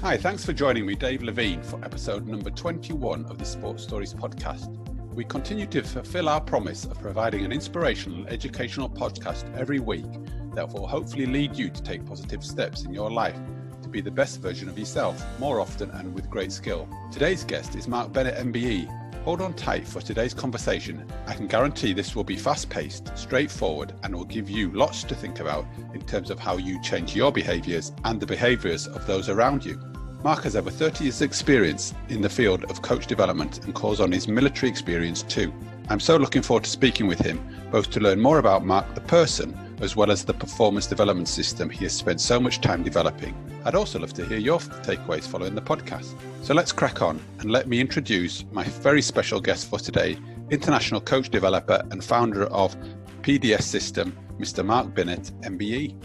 Hi, thanks for joining me, Dave Levine, for episode number 21 of the Sports Stories podcast. We continue to fulfill our promise of providing an inspirational, educational podcast every week that will hopefully lead you to take positive steps in your life to be the best version of yourself more often and with great skill. Today's guest is Mark Bennett MBE. Hold on tight for today's conversation. I can guarantee this will be fast-paced, straightforward, and will give you lots to think about in terms of how you change your behaviours and the behaviours of those around you. Mark has over 30 years experience in the field of coach development and calls on his military experience too. I'm so looking forward to speaking with him, both to learn more about Mark the person, as well as the performance development system he has spent so much time developing. I'd also love to hear your takeaways following the podcast. So let's crack on and let me introduce my very special guest for today, international coach developer and founder of PDS system, Mr. Mark Bennett MBE.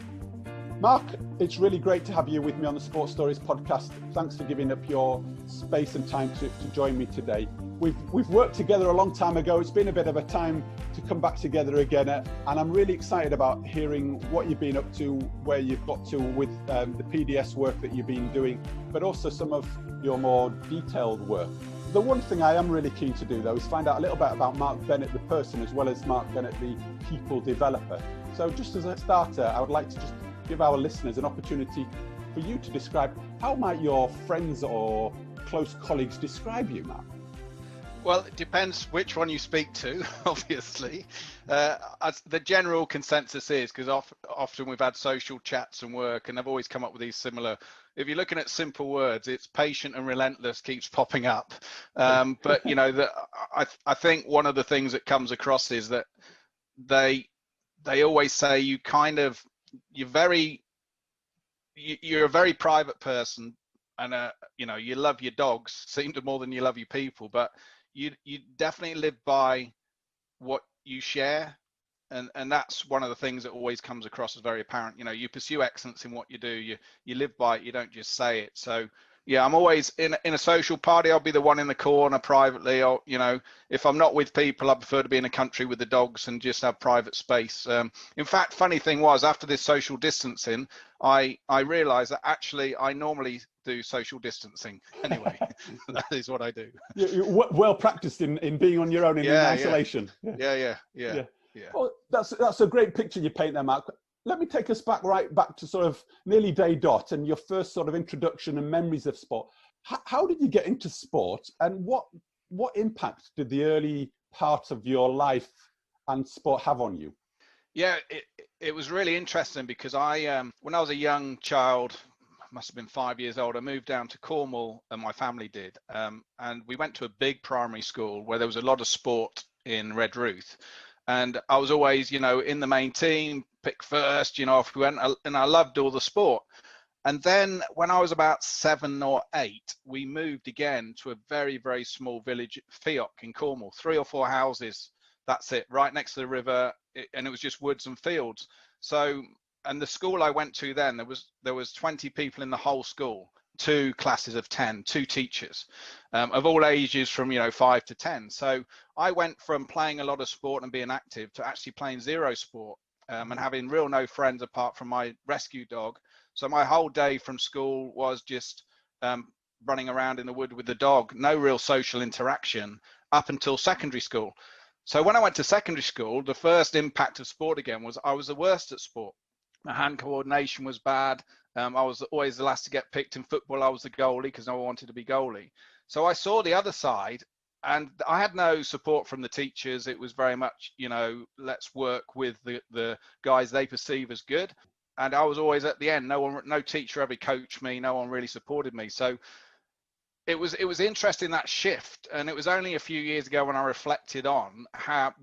Mark, it's really great to have you with me on the Sports Stories podcast. Thanks for giving up your space and time to join me today. We've worked together a long time ago. It's been a bit of a time to come back together again, and I'm really excited about hearing what you've been up to, where you've got to with the PDS work that you've been doing, but also some of your more detailed work. The one thing I am really keen to do, though, is find out a little bit about Mark Bennett, the person, as well as Mark Bennett, the people developer. So just as a starter, I would like to just give our listeners an opportunity for you to describe how might your friends or close colleagues describe you, Mark? Well, it depends which one you speak to, obviously. As the general consensus is, because often we've had social chats and work, and I've always come up with these similar, if you're looking at simple words, it's patient and relentless keeps popping up. But, you know, I think one of the things that comes across is that they always say you're a very private person, and you know, you love your dogs seem to more than you love your people, but you definitely live by what you share, and that's one of the things that always comes across as very apparent. You know, you pursue excellence in what you do, you live by it, you don't just say it. So yeah, I'm always in a social party, I'll be the one in the corner privately, or, you know, if I'm not with people, I prefer to be in a country with the dogs and just have private space. In fact, funny thing was, after this social distancing, I realized that actually I normally do social distancing anyway. That is what I do. You're well practiced in being on your own in isolation. Yeah. Well, that's a great picture you paint there, Mark. Let me take us right back to sort of nearly day dot and your first sort of introduction and memories of sport. How did you get into sport, and what impact did the early part of your life and sport have on you? Yeah, it was really interesting because when I was a young child, must have been 5 years old, I moved down to Cornwall, and my family did. And we went to a big primary school where there was a lot of sport in Redruth. And I was always, you know, in the main team, pick first, you know, off we went, and I loved all the sport. And then when I was about 7 or 8, we moved again to a very, very small village, Fiok in Cornwall, 3 or 4 houses. That's it, right next to the river, and it was just woods and fields. So, and the school I went to then, there was 20 people in the whole school, 2 classes of 10, 2 teachers of all ages from, you know, 5 to 10. So I went from playing a lot of sport and being active to actually playing zero sport and having no friends apart from my rescue dog. So my whole day from school was just running around in the wood with the dog, no real social interaction up until secondary school. So when I went to secondary school, the first impact of sport again was I was the worst at sport. My hand coordination was bad. I was always the last to get picked in football. I was the goalie because no one wanted to be goalie. So I saw the other side, and I had no support from the teachers. It was very much, you know, let's work with the guys they perceive as good. And I was always at the end. No teacher ever coached me. No one really supported me. So it was interesting, that shift. And it was only a few years ago when I reflected on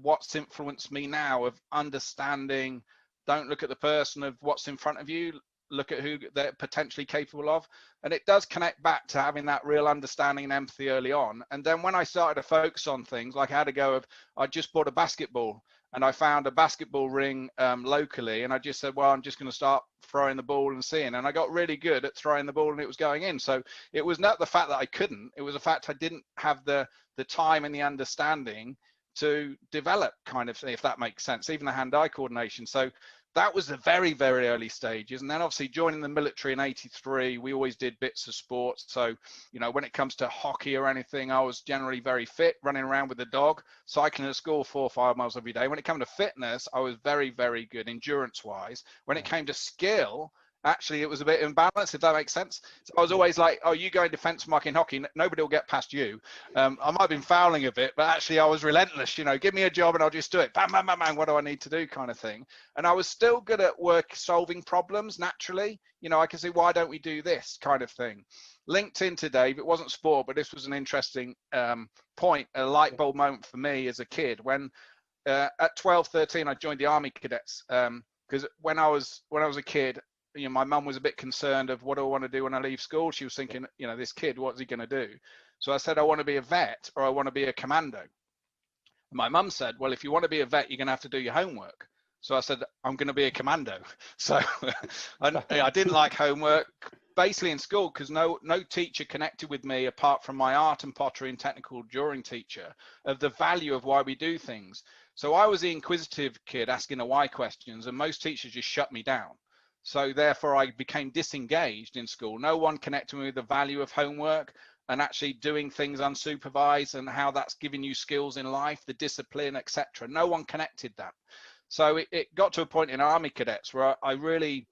what's influenced me now of understanding. Don't look at the person of what's in front of you. Look at who they're potentially capable of. And it does connect back to having that real understanding and empathy early on. And then when I started to focus on things, like I had a go of, I just bought a basketball and I found a basketball ring locally. And I just said, well, I'm just going to start throwing the ball and seeing. And I got really good at throwing the ball and it was going in. So it was not the fact that I couldn't, it was the fact I didn't have the time and the understanding to develop, kind of, if that makes sense, even the hand-eye coordination. So that was the very, very early stages. And then obviously joining the military in '83, we always did bits of sports. So, you know, when it comes to hockey or anything, I was generally very fit, running around with the dog, cycling to school 4 or 5 miles every day. When it came to fitness, I was very, very good endurance wise. When it came to skill, actually, it was a bit imbalanced, if that makes sense. So I was always like, oh, you go in defence mark in hockey, nobody will get past you. I might have been fouling a bit, but actually I was relentless, you know, give me a job and I'll just do it. Bam, bam, bam, bam, what do I need to do kind of thing. And I was still good at work solving problems naturally. You know, I can see, why don't we do this kind of thing? Linked into Dave, it wasn't sport, but this was an interesting point, a light bulb moment for me as a kid. When at 12, 13, I joined the Army Cadets because when I was a kid, you know, my mum was a bit concerned of what do I want to do when I leave school. She was thinking, you know, this kid, what's he going to do? So I said, I want to be a vet or I want to be a commando. And my mum said, well, if you want to be a vet, you're going to have to do your homework. So I said, I'm going to be a commando. So I didn't like homework basically in school because no teacher connected with me apart from my art and pottery and technical drawing teacher of the value of why we do things. So I was the inquisitive kid asking the why questions, and most teachers just shut me down. So therefore I became disengaged in school. No one connected me with the value of homework and actually doing things unsupervised and how that's giving you skills in life, the discipline, etc. No one connected that. So it got to a point in Army Cadets where I really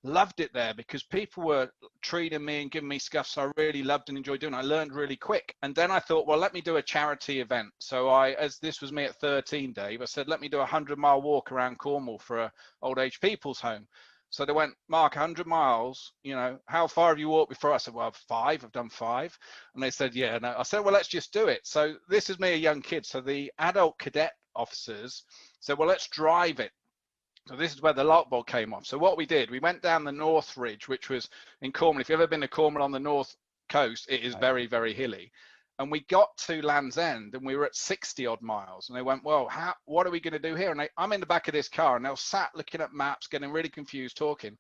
loved it there because people were treating me and giving me stuff. So I really loved and enjoyed doing it. I learned really quick. And then I thought, well, let me do a charity event. So as this was me at 13, Dave, I said, let me do a 100-mile walk around Cornwall for a old age people's home. So they went, Mark, 100 miles, you know, how far have you walked before? I said, well, 5, I've done 5. And they said, yeah. No. I said, well, let's just do it. So this is me, a young kid. So the adult cadet officers said, well, let's drive it. So this is where the light bulb came off. So what we did, we went down the North Ridge, which was in Cornwall. If you've ever been to Cornwall on the north coast, it is very, very hilly. And we got to Land's End and we were at 60 odd miles. And they went, well, what are we going to do here? And I'm in the back of this car and they were sat looking at maps, getting really confused, talking.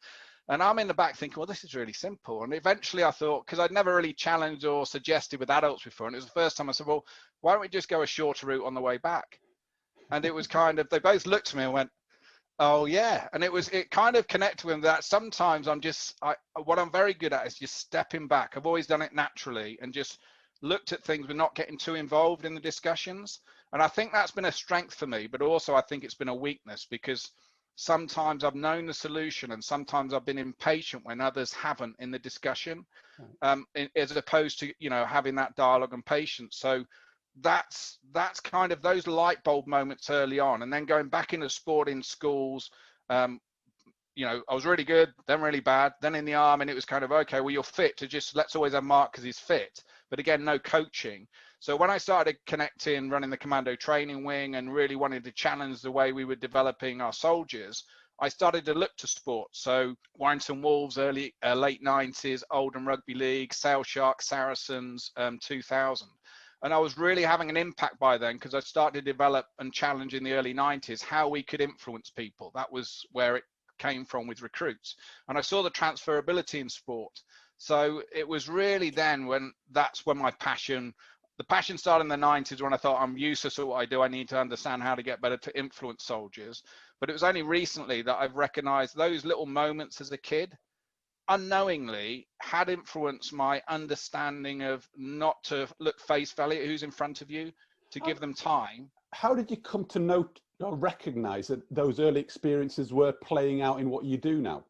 And I'm in the back thinking, well, this is really simple. And eventually I thought, because I'd never really challenged or suggested with adults before. And it was the first time I said, well, why don't we just go a shorter route on the way back? And it was kind of, they both looked at me and went, oh yeah. And it kind of connected with that. Sometimes what I'm very good at is just stepping back. I've always done it naturally and just looked at things but not getting too involved in the discussions. And I think that's been a strength for me, but also I think it's been a weakness because sometimes I've known the solution and sometimes I've been impatient when others haven't in the discussion, as opposed to, you know, having that dialogue and patience. So that's kind of those light bulb moments early on. And then going back into sport in schools, you know, I was really good, then really bad, then in the army, and it was kind of, okay, well, you're fit to just, let's always have Mark because he's fit. But again, no coaching. So when I started connecting, running the commando training wing and really wanted to challenge the way we were developing our soldiers, I started to look to sports. So Warrington Wolves, late 90s, Oldham Rugby League, Sale Sharks, Saracens, 2000. And I was really having an impact by then because I started to develop and challenge in the early 90s how we could influence people. That was where it came from with recruits. And I saw the transferability in sport. So it was really then that's when the passion started in the 90s when I thought I'm useless at what I do. I need to understand how to get better to influence soldiers. But it was only recently that I've recognized those little moments as a kid unknowingly had influenced my understanding of not to look face value at who's in front of you, to give them time. How did you come to note or recognize that those early experiences were playing out in what you do now?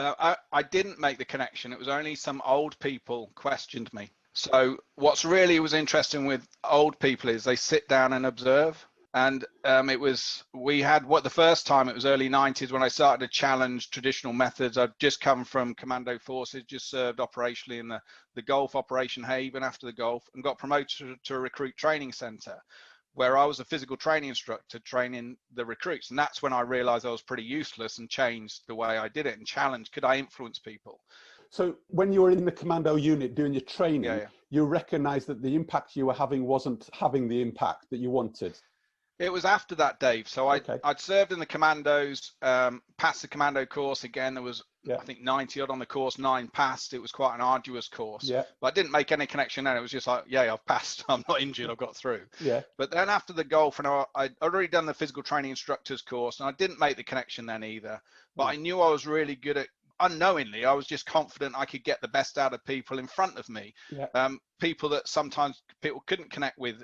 I didn't make the connection. It was only some old people questioned me. So what's really was interesting with old people is they sit down and observe. And the first time it was early 90s when I started to challenge traditional methods. I'd just come from commando forces, just served operationally in the Gulf Operation Haven after the Gulf, and got promoted to a recruit training center where I was a physical training instructor training the recruits. And that's when I realized I was pretty useless and changed the way I did it and challenged, could I influence people? So when you were in the commando unit doing your training, you recognized that the impact you were having wasn't having the impact that you wanted. It was after that, Dave. So I'd served in the commandos, passed the commando course. Again, there was I think 90 odd on the course, 9 passed. It was quite an arduous course. Yeah. But I didn't make any connection then. It was just like, yeah, I've passed. I'm not injured. I've got through. Yeah. But then after the golf, and I'd already done the physical training instructor's course, and I didn't make the connection then either. But I knew I was really good at, unknowingly, I was just confident I could get the best out of people in front of me. Yeah. People that sometimes people couldn't connect with,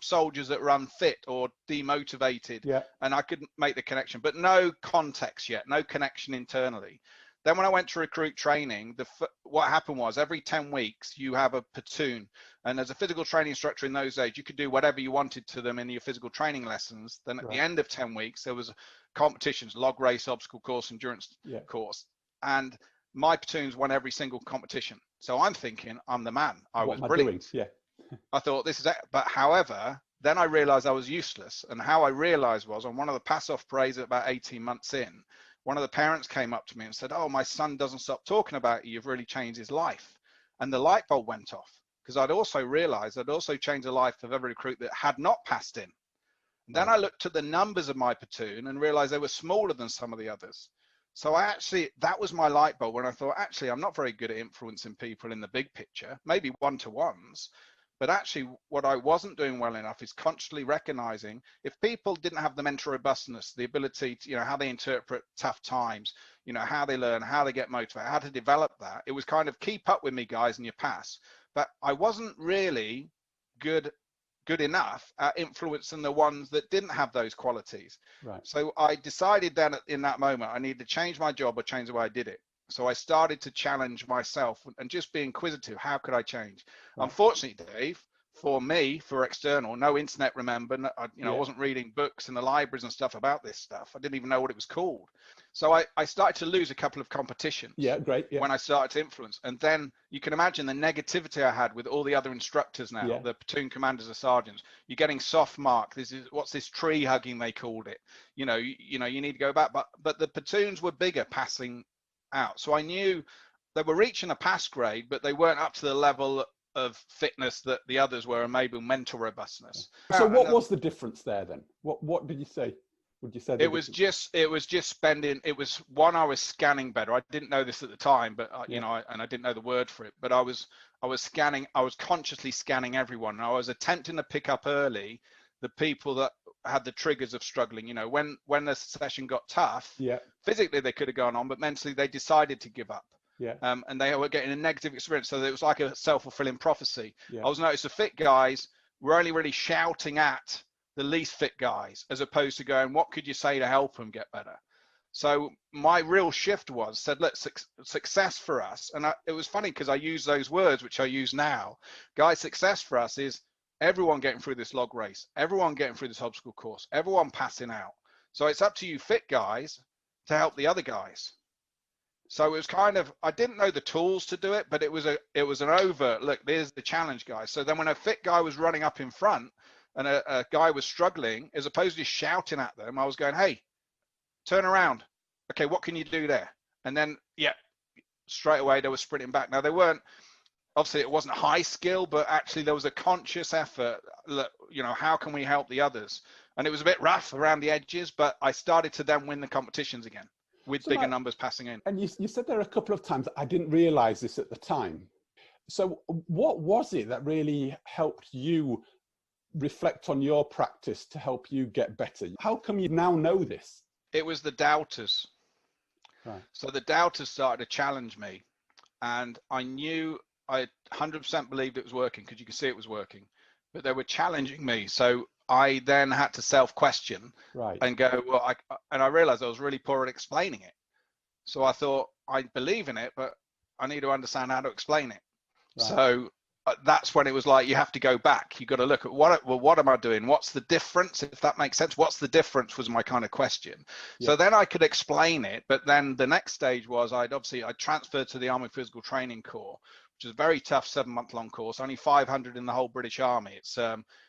soldiers that were unfit or demotivated. Yeah. And I couldn't make the connection, but no context yet, no connection internally. Then when I went to recruit training, what happened was every 10 weeks you have a platoon, and as a physical training instructor in those days, you could do whatever you wanted to them in your physical training lessons. Then at the end of 10 weeks, there was competitions, log race, obstacle course, endurance course, and my platoons won every single competition. So I'm thinking I'm the man. I was brilliant. Yeah. I thought this is it. But however, then I realized I was useless. And how I realized was on one of the pass-off parades at about 18 months in, one of the parents came up to me and said, "Oh, my son doesn't stop talking about you. You've really changed his life." And the light bulb went off, because I'd also realized I'd also changed the life of every recruit that had not passed in. And then I looked at the numbers of my platoon and realized they were smaller than some of the others. So that was my light bulb when I thought, actually, I'm not very good at influencing people in the big picture, maybe one-to-ones. But actually, what I wasn't doing well enough is consciously recognizing if people didn't have the mental robustness, the ability to, how they interpret tough times, how they learn, how they get motivated, how to develop that. It was kind of keep up with me, guys, and you pass. But I wasn't really good enough at influencing the ones that didn't have those qualities. Right. So I decided then in that moment, I needed to change my job or change the way I did it. So I started to challenge myself and just be inquisitive. How could I change? Right. Unfortunately, Dave, for me, for external, no internet, remember, I wasn't reading books in the libraries and stuff about this stuff. I didn't even know what it was called. So I started to lose a couple of competitions. Yeah, great. Yeah. When I started to influence. And then you can imagine the negativity I had with all the other instructors now, the platoon commanders or sergeants. You're getting soft mark. What's this tree hugging, they called it. You need to go back. But the platoons were bigger passing out. So I knew they were reaching a pass grade, but they weren't up to the level of fitness that the others were, and maybe mental robustness. So what was the difference there then? What did you say? Would you say it was just spending? It was one, I was scanning better. I didn't know this at the time, but and I didn't know the word for it. But I was scanning. I was consciously scanning everyone. And I was attempting to pick up early the people that had the triggers of struggling. When the session got tough, physically they could have gone on, but mentally they decided to give up. Yeah. And they were getting a negative experience. So it was like a self-fulfilling prophecy. Yeah. I was noticed the fit guys were only really shouting at the least fit guys, as opposed to going, what could you say to help them get better? So my real shift said, look, success for us. And it was funny because I use those words, which I use now. Guys, success for us is everyone getting through this log race, everyone getting through this obstacle course, everyone passing out. So it's up to you fit guys to help the other guys. So it was kind of, I didn't know the tools to do it, but it was an overt, look, there's the challenge, guys. So then when a fit guy was running up in front and a guy was struggling, as opposed to shouting at them, I was going, hey, turn around. Okay, what can you do there? And then, straight away they were sprinting back. Now they weren't, obviously it wasn't high skill, but actually there was a conscious effort, look, how can we help the others? And it was a bit rough around the edges, but I started to then win the competitions again, with bigger numbers passing in. And you said there a couple of times, I didn't realize this at the time. So what was it that really helped you reflect on your practice to help you get better? How come you now know this? It was the doubters. Right. So the doubters started to challenge me, and I knew I 100% believed it was working, because you could see it was working, but they were challenging me. So I then had to self-question and go, well, I realized I was really poor at explaining it. So I thought, I believe in it, but I need to understand how to explain it. Right. So that's when it was like, you have to go back. You got to look at what am I doing? What's the difference? If that makes sense, what's the difference was my kind of question. Yeah. So then I could explain it, but then the next stage was I transferred to the Army Physical Training Corps, which is a very tough 7-month-long course, only 500 in the whole British Army.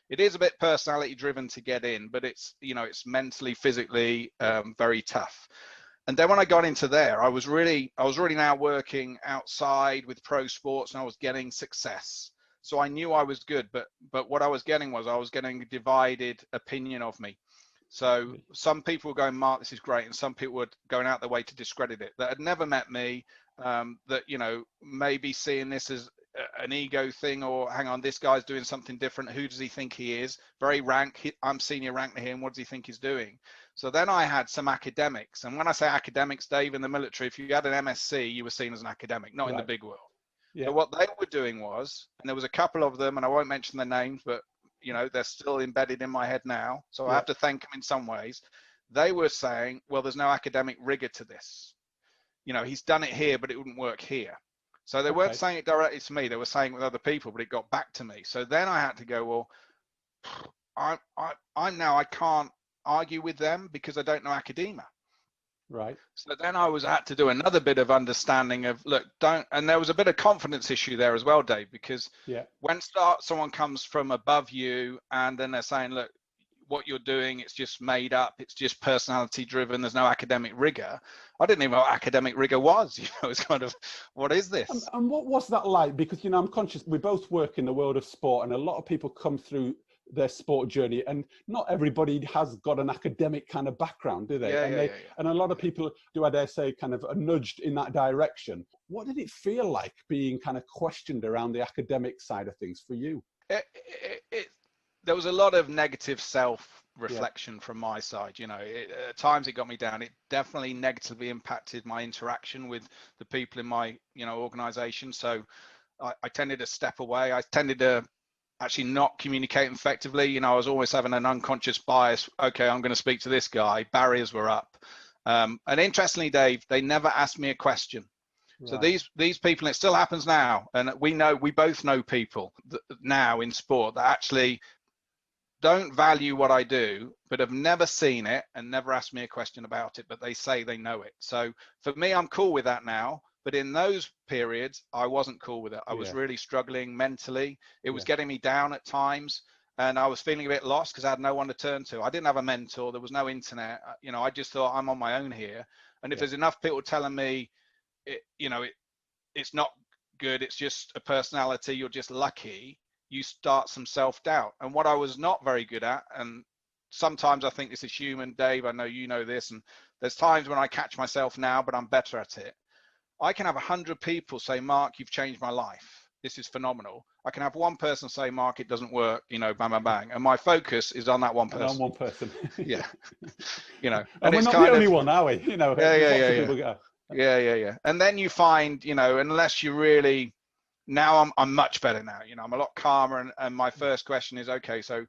It is a bit personality driven to get in, but it's mentally, physically very tough. And then when I got into there, I was really now working outside with pro sports, and I was getting success. So I knew I was good, but what I was getting a divided opinion of me. So some people were going, Mark, this is great, and some people were going out their way to discredit it, that had never met me, that, you know, maybe seeing this as an ego thing, or hang on, this guy's doing something different. Who does he think he is? Very rank. I'm senior rank to him. What does he think he's doing? So then I had some academics. And when I say academics, Dave, in the military, if you had an MSc, you were seen as an academic, not in the big world. Yeah. So what they were doing was, and there was a couple of them, and I won't mention their names, but, you know, they're still embedded in my head now. So I have to thank them in some ways. They were saying, well, there's no academic rigor to this. You know, he's done it here, but it wouldn't work here. So they weren't saying it directly to me. They were saying it with other people, but it got back to me. So then I had to go, well, I can't argue with them because I don't know academia. Right. So then I had to do another bit of understanding of, look, and there was a bit of confidence issue there as well, Dave, because when someone comes from above you and then they're saying, look, what you're doing, it's just made up, it's just personality driven, there's no academic rigor. I didn't even know what academic rigor was. You know, it's kind of, what is this? And what was that like? Because, you know, I'm conscious we both work in the world of sport, and a lot of people come through their sport journey, and not everybody has got an academic kind of background, do they? And a lot of people do, I dare say, kind of are nudged in that direction. What did it feel like being kind of questioned around the academic side of things for you? There was a lot of negative self-reflection from my side. You know, at times it got me down. It definitely negatively impacted my interaction with the people in my, you know, organization. So I tended to step away. I tended to actually not communicate effectively. You know, I was always having an unconscious bias. Okay, I'm going to speak to this guy. Barriers were up. And interestingly, Dave, they never asked me a question. So these people, and it still happens now, and we both know people now in sport that actually don't value what I do, but have never seen it and never asked me a question about it, but they say they know it. So for me, I'm cool with that now. But in those periods, I wasn't cool with it. I was really struggling mentally. It was getting me down at times, and I was feeling a bit lost because I had no one to turn to. I didn't have a mentor. There was no internet. You know, I just thought, I'm on my own here. And if there's enough people telling me, it's not good, it's just a personality, you're just lucky, you start some self-doubt. And what I was not very good at, and sometimes I think this is human, Dave, I know you know this, and there's times when I catch myself now, but I'm better at it. I can have 100 people say, Mark, you've changed my life. This is phenomenal. I can have one person say, Mark, it doesn't work, you know, bang, bang, bang. And my focus is on that one person. On one person. You know, and we're not the only one, are we? You know, Yeah. And then you find, you know, unless you really, now I'm much better now, you know, I'm a lot calmer, and my first question is, okay, so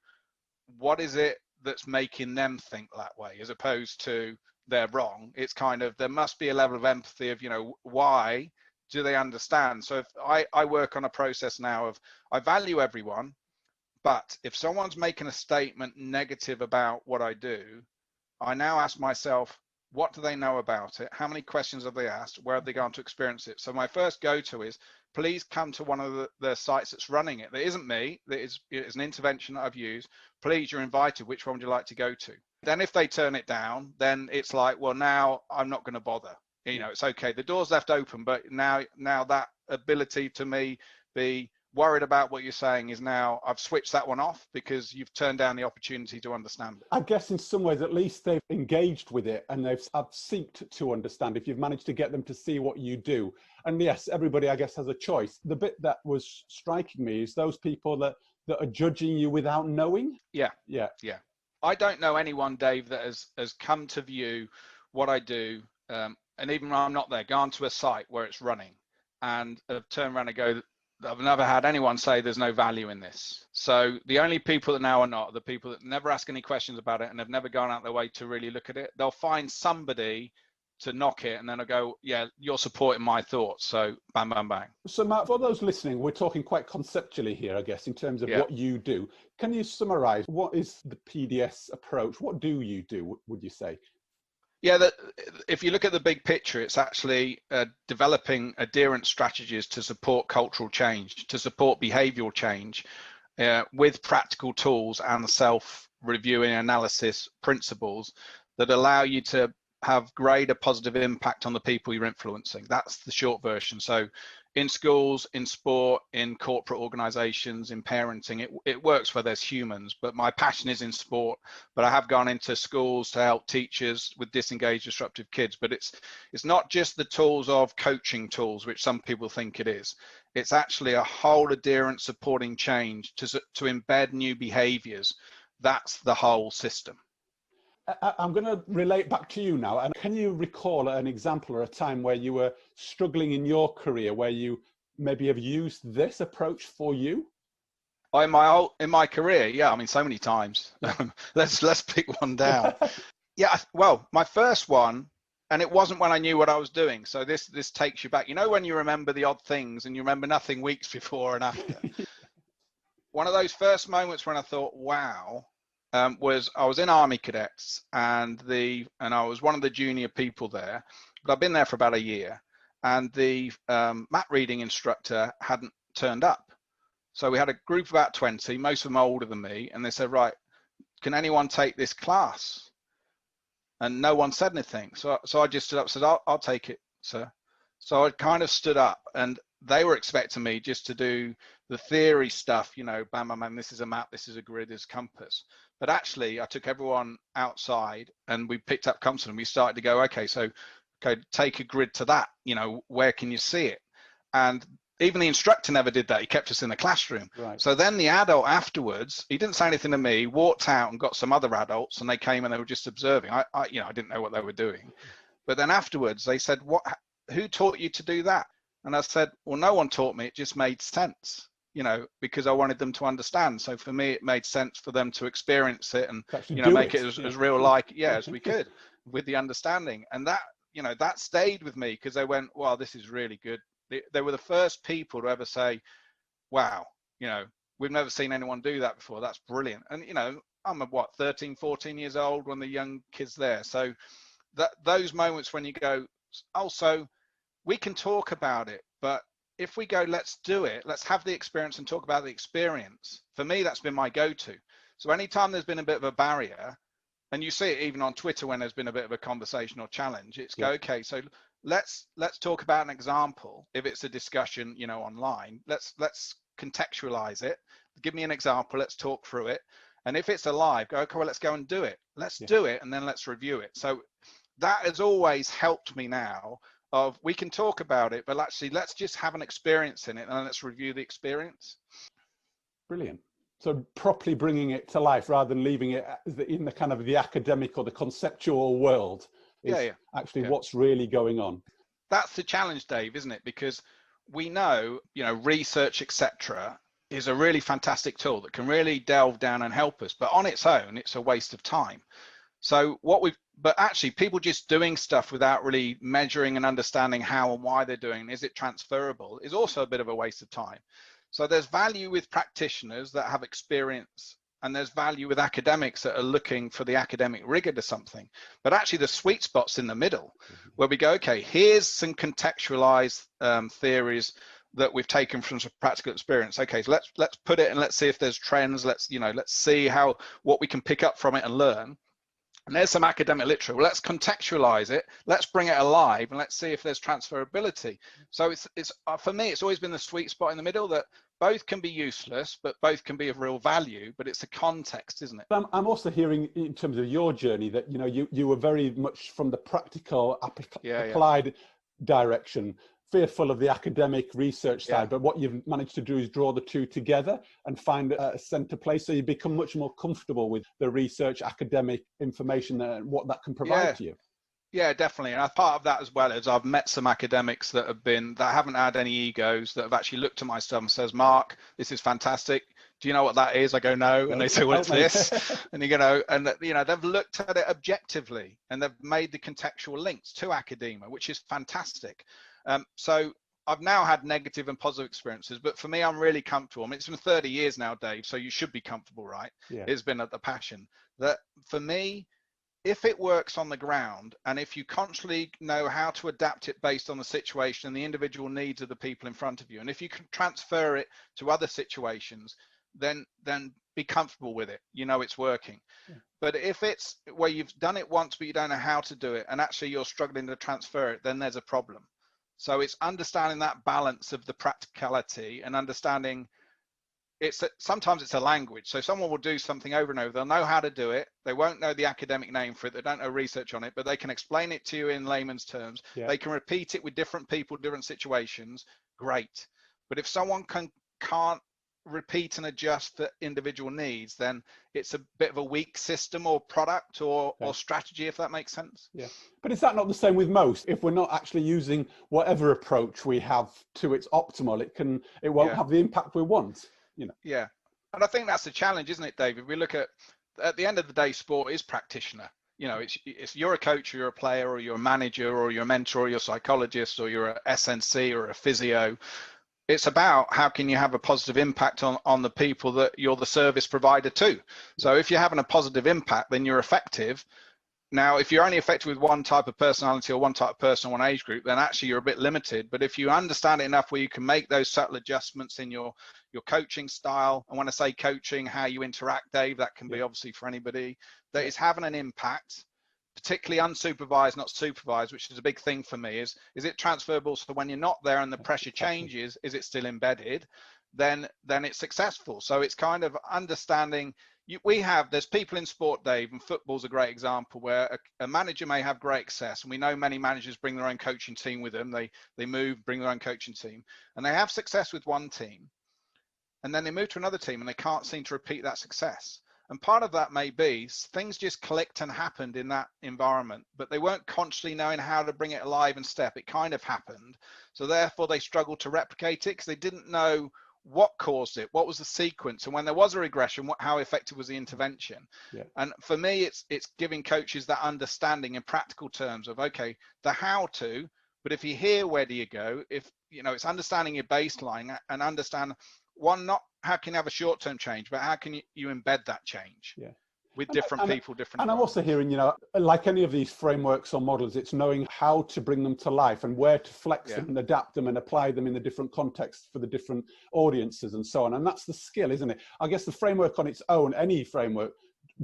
what is it that's making them think that way, as opposed to they're wrong? It's kind of, there must be a level of empathy of, you know, why do they understand? So if I work on a process now of, I value everyone, but if someone's making a statement negative about what I do, I now ask myself, what do they know about it? How many questions have they asked? Where have they gone to experience it? So my first go-to is, please come to one of the sites that's running it. That isn't me, that is an intervention that I've used. Please, you're invited. Which one would you like to go to? Then if they turn it down, then it's like, well, now I'm not going to bother. You know, it's okay. The door's left open, but now that ability to me be worried about what you're saying is now, I've switched that one off because you've turned down the opportunity to understand it. I guess in some ways, at least they've engaged with it and they've seeked to understand, if you've managed to get them to see what you do. And yes, everybody, I guess, has a choice. The bit that was striking me is those people that are judging you without knowing. Yeah. I don't know anyone, Dave, that has come to view what I do, and even when I'm not there, gone to a site where it's running and have turned around and go, I've never had anyone say there's no value in this. So the only people that now are not, the people that never ask any questions about it and have never gone out their way to really look at it. They'll find somebody to knock it, and then I'll go, yeah, you're supporting my thoughts. So bang, bang, bang. So Mark, for those listening, we're talking quite conceptually here, I guess, in terms of what you do. Can you summarize what is the PDS approach? What do you do, would you say? Yeah, if you look at the big picture, it's actually developing adherence strategies to support cultural change, to support behavioral change with practical tools and self-reviewing analysis principles that allow you to have greater positive impact on the people you're influencing. That's the short version. So in schools, in sport, in corporate organizations, in parenting. It works where there's humans, but my passion is in sport. But I have gone into schools to help teachers with disengaged, disruptive kids. But it's not just the tools of coaching tools, which some people think it is. It's actually a whole adherent supporting change to embed new behaviors. That's the whole system. I'm going to relate back to you now. And can you recall an example or a time where you were struggling in your career, where you maybe have used this approach for you? In my career, yeah, I mean, so many times. Let's pick one down. Yeah, well, my first one, and it wasn't when I knew what I was doing. So this takes you back. You know, when you remember the odd things and you remember nothing weeks before and after. One of those first moments when I thought, wow. Was I was in Army Cadets and I was one of the junior people there, but I've been there for about a year, and the map reading instructor hadn't turned up. So we had a group of about 20, most of them older than me, and they said, right, can anyone take this class? And no one said anything. So I just stood up and said, I'll take it, sir. So I kind of stood up, and they were expecting me just to do the theory stuff, you know, bam, bam, bam, this is a map, this is a grid, this is a compass. But actually, I took everyone outside and we picked up compass and we started to go, okay, take a grid to that, you know, where can you see it? And even the instructor never did that. He kept us in the classroom. Right. So then the adult afterwards, he didn't say anything to me, walked out and got some other adults, and they came and they were just observing. I didn't know what they were doing. But then afterwards they said, who taught you to do that? And I said, well, no one taught me. It just made sense, you know, because I wanted them to understand. So for me, it made sense for them to experience it and, you know, make it as real like, as we could with the understanding. And that, you know, that stayed with me because they went, wow, this is really good. They were the first people to ever say, wow, you know, we've never seen anyone do that before. That's brilliant. And, you know, I'm 13, 14 years old when the young kid's there. So those moments when you go, also, we can talk about it, but if we go, let's do it, let's have the experience and talk about the experience. For me, that's been my go-to. So anytime there's been a bit of a barrier, and you see it even on Twitter when there's been a bit of a conversation or challenge, it's go, okay, so let's talk about an example. If it's a discussion, you know, online, let's contextualize it. Give me an example, let's talk through it. And if it's alive, go, okay, well, let's go and do it. Let's do it, and then let's review it. So that has always helped me now. We can talk about it, but actually let's just have an experience in it and let's review the experience. Brilliant. So properly bringing it to life rather than leaving it in the kind of the academic or the conceptual world is actually what's really going on. That's the challenge, Dave, isn't it? Because we know, you know, research, etc., is a really fantastic tool that can really delve down and help us, but on its own, it's a waste of time. So but actually people just doing stuff without really measuring and understanding how and why they're doing, is it transferable, is also a bit of a waste of time. So there's value with practitioners that have experience, and there's value with academics that are looking for the academic rigor to something. But actually the sweet spot's in the middle, where we go, okay, here's some contextualized theories that we've taken from some practical experience. Okay, so let's put it and let's see if there's trends. Let's see what we can pick up from it and learn. And there's some academic literature. Well, let's contextualize it. Let's bring it alive, and let's see if there's transferability. So it's for me, it's always been the sweet spot in the middle, that both can be useless, but both can be of real value. But it's the context, isn't it? I'm also hearing in terms of your journey that you were very much from the practical applied direction, fearful of the academic research side, but what you've managed to do is draw the two together and find a center place, so you become much more comfortable with the research academic information and what that can provide to you. Yeah, definitely. And as part of that as well is I've met some academics that haven't had any egos, that have actually looked at my stuff and says, Mark, this is fantastic. Do you know what that is? I go, no. And they say, well, it's this. And they've looked at it objectively and they've made the contextual links to academia, which is fantastic. So I've now had negative and positive experiences, but for me, I'm really comfortable. I mean, it's been 30 years now, Dave, so you should be comfortable, right? Yeah. It's been the passion that for me, if it works on the ground, and if you constantly know how to adapt it based on the situation and the individual needs of the people in front of you, and if you can transfer it to other situations, then be comfortable with it. You know it's working. Yeah. But if it's where you've done it once, but you don't know how to do it, and actually you're struggling to transfer it, then there's a problem. So it's understanding that balance of the practicality and understanding sometimes it's a language. So someone will do something over and over. They'll know how to do it. They won't know the academic name for it. They don't know research on it, but they can explain it to you in layman's terms. Yeah. They can repeat it with different people, different situations. Great. But if someone can't repeat and adjust for individual needs, then it's a bit of a weak system or product or strategy, if that makes sense. Yeah. But is that not the same with most? If we're not actually using whatever approach we have to its optimal, it won't have the impact we want. You know. Yeah, and I think that's the challenge, isn't it, David? We look at the end of the day, sport is practitioner. You know, it's you're a coach, or you're a player, or you're a manager, or you're a mentor, or you're a psychologist, or you're a SNC or a physio. It's about how can you have a positive impact on the people that you're the service provider to. So if you're having a positive impact, then you're effective. Now, if you're only effective with one type of personality or one type of person, one age group, then actually you're a bit limited. But if you understand it enough where you can make those subtle adjustments in your coaching style, and when I say coaching, how you interact, Dave, that can be obviously for anybody, that is having an impact, particularly unsupervised, not supervised, which is a big thing for me, is it transferable? So when you're not there and the pressure changes, is it still embedded? Then it's successful. So it's kind of understanding. There's people in sport, Dave, and football's a great example where a manager may have great success, and we know many managers bring their own coaching team with them. They move, bring their own coaching team, and they have success with one team, and then they move to another team and they can't seem to repeat that success. And part of that may be things just clicked and happened in that environment, but they weren't consciously knowing how to bring it alive and step. It kind of happened. So therefore they struggled to replicate it because they didn't know what caused it, what was the sequence, and when there was a regression, how effective was the intervention. And for me, it's giving coaches that understanding in practical terms of, okay, the how to, but if you hear, where do you go? If it's understanding your baseline and understand not how can you have a short-term change, but how can you embed that change with different people, different. And I'm also hearing, like any of these frameworks or models, it's knowing how to bring them to life and where to flex them and adapt them and apply them in the different contexts for the different audiences and so on. And that's the skill, isn't it? I guess the framework on its own, any framework,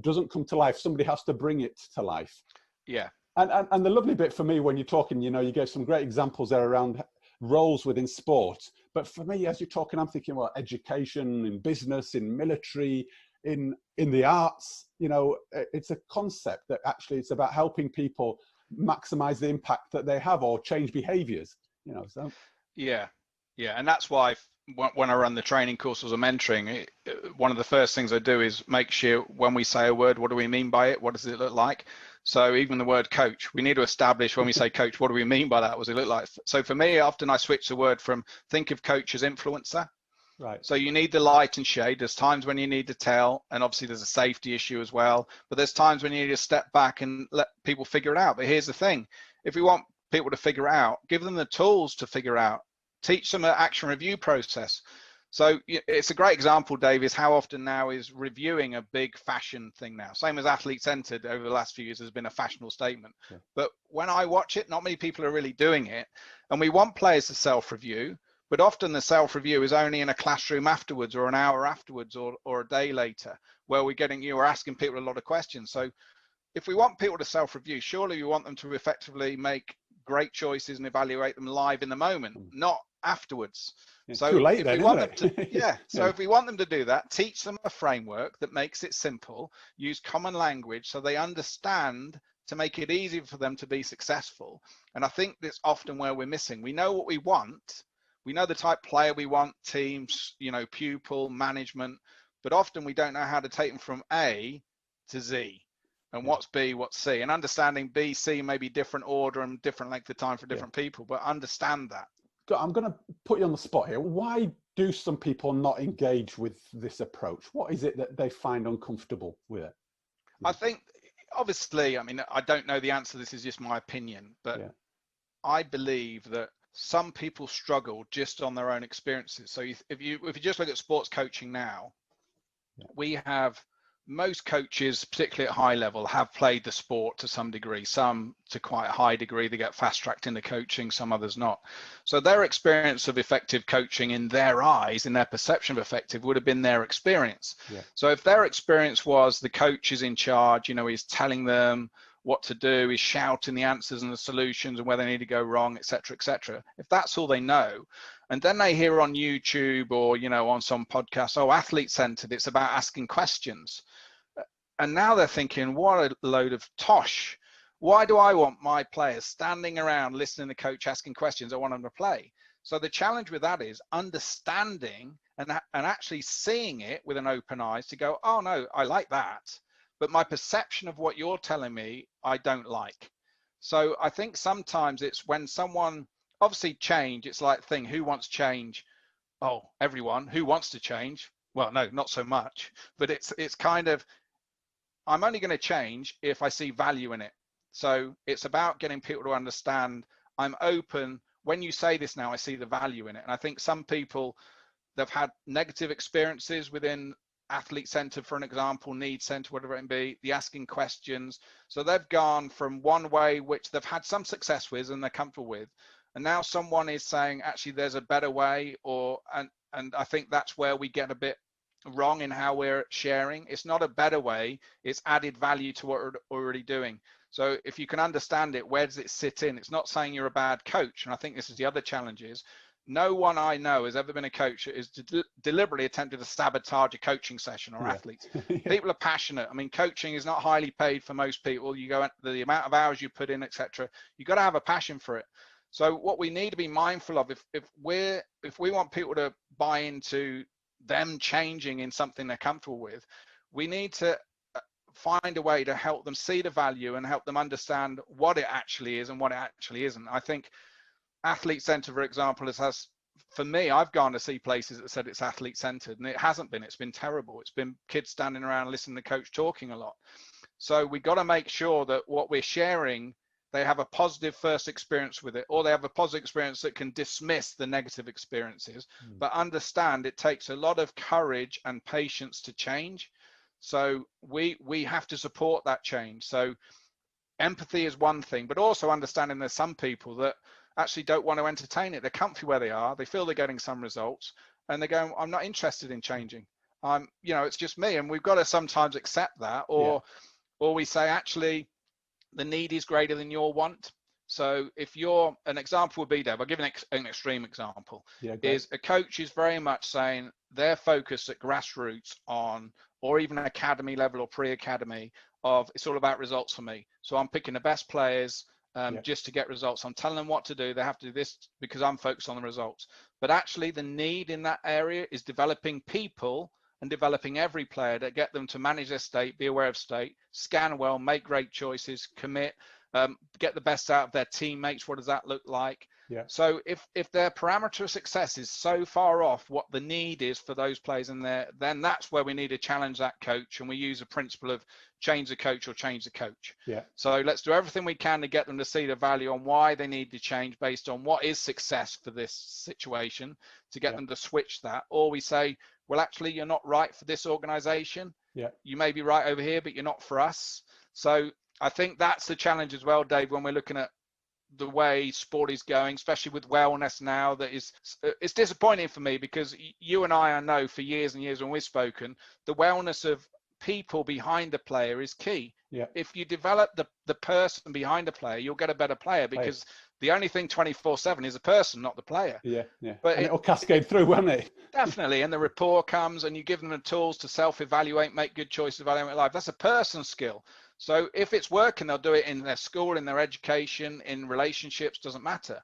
doesn't come to life. Somebody has to bring it to life. Yeah. And the lovely bit for me when you're talking, you gave some great examples there around roles within sport. But for me, as you're talking, I'm thinking, well, education, in business, in military, in the arts, it's a concept that actually it's about helping people maximize the impact that they have or change behaviors, so. Yeah. And that's why when I run the training courses or mentoring, one of the first things I do is make sure when we say a word, what do we mean by it? What does it look like? So even the word coach, we need to establish when we say coach, what do we mean by that? What does it look like? So for me, often I switch the word from think of coach as influencer. Right. So you need the light and shade. There's times when you need to tell, and obviously there's a safety issue as well, but there's times when you need to step back and let people figure it out. But here's the thing, if we want people to figure it out, give them the tools to figure out, teach them an action review process. So it's a great example, Dave, is how often now is reviewing a big fashion thing now. Same as athlete centered over the last few years has been a fashionable statement. Yeah. But when I watch it, not many people are really doing it. And we want players to self-review, but often the self-review is only in a classroom afterwards or an hour afterwards or a day later, where we're asking people a lot of questions. So if we want people to self-review, surely we want them to effectively make great choices and evaluate them live in the moment, not afterwards. It's so too late then, isn't it? So if we want them to do that, teach them a framework that makes it simple, use common language so they understand, to make it easy for them to be successful. And I think that's often where we're missing. We know what we want. We know the type of player we want, teams, pupil, management, but often we don't know how to take them from A to Z. And what's B, what's C, and understanding B, C may be different order and different length of time for different people, but understand that. I'm going to put you on the spot here. Why do some people not engage with this approach? What is it that they find uncomfortable with it? I think, obviously, I don't know the answer. This is just my opinion, but I believe that some people struggle just on their own experiences. So if you just look at sports coaching now, we have most coaches, particularly at high level, have played the sport to some degree. Some to quite a high degree, they get fast tracked into coaching, some others not. So their experience of effective coaching in their eyes, in their perception of effective, would have been their experience. So if their experience was the coach is in charge, he's telling them what to do, is shouting the answers and the solutions and where they need to go wrong, etc., etc. If that's all they know, and then they hear on YouTube or, you know, on some podcast, oh, athlete centered, it's about asking questions. And now they're thinking, what a load of tosh. Why do I want my players standing around listening to coach asking questions? I want them to play. So the challenge with that is understanding and actually seeing it with an open eyes to go, oh no, I like that, but my perception of what you're telling me, I don't like. So I think sometimes it's when someone, obviously change, it's like thing, who wants change? Oh, everyone. Who wants to change? Well, no, not so much, but it's kind of, I'm only going to change if I see value in it. So it's about getting people to understand I'm open. When you say this now, I see the value in it. And I think some people, they've had negative experiences within athlete center, for an example, need center, whatever it may be, the asking questions. So they've gone from one way, which they've had some success with and they're comfortable with. And now someone is saying, actually, there's a better way, and I think that's where we get a bit wrong in how we're sharing. It's not a better way, it's added value to what we're already doing. So if you can understand it, where does it sit in? It's not saying you're a bad coach. And I think this is the other challenge is, no one I know has ever been a coach that is deliberately attempted to sabotage a coaching session or athletes. People are passionate. I mean, coaching is not highly paid for most people. You go, the amount of hours you put in, etc. You got to have a passion for it. So what we need to be mindful of, if we want people to buy into them changing in something they're comfortable with, we need to find a way to help them see the value and help them understand what it actually is and what it actually isn't. I think athlete center, for example, has for me, I've gone to see places that said it's athlete centered, and it hasn't been. It's been terrible. It's been kids standing around listening to coach talking a lot. So we got to make sure that what we're sharing, they have a positive first experience with it, or they have a positive experience that can dismiss the negative experiences, but understand it takes a lot of courage and patience to change. So we have to support that change. So empathy is one thing, but also understanding there's some people that actually don't want to entertain it. They're comfy where they are. They feel they're getting some results, and they're going, I'm not interested in changing. You know, it's just me. And we've got to sometimes accept that, or we say, actually, the need is greater than your want. So if you're, an example would be, Dave, I'll give an extreme example, is a coach is very much saying their focus at grassroots on, or even academy level or pre-academy, of it's all about results for me. So I'm picking the best players just to get results. I'm telling them what to do. They have to do this because I'm focused on the results. But actually the need in that area is developing people and developing every player to get them to manage their state, be aware of state, scan well, make great choices, commit, get the best out of their teammates. What does that look like? So if their parameter of success is so far off what the need is for those players in there, then that's where we need to challenge that coach. And we use a principle of change the coach or change the coach. So let's do everything we can to get them to see the value on why they need to change based on what is success for this situation, to get them to switch that. Or we say, well, actually, you're not right for this organization. You may be right over here, but you're not for us. So I think that's the challenge as well, Dave, when we're looking at the way sport is going, especially with wellness now. That is, it's disappointing for me, because you and I know for years and years when we've spoken, the wellness of people behind the player is key. If you develop the person behind the player, you'll get a better player, because the only thing 24/7 is a person, not the player. But and it'll cascade through, won't it? Definitely. And the rapport comes, and you give them the tools to self-evaluate, make good choices, evaluate life. That's a person skill. So if it's working, they'll do it in their school, in their education, in relationships, doesn't matter.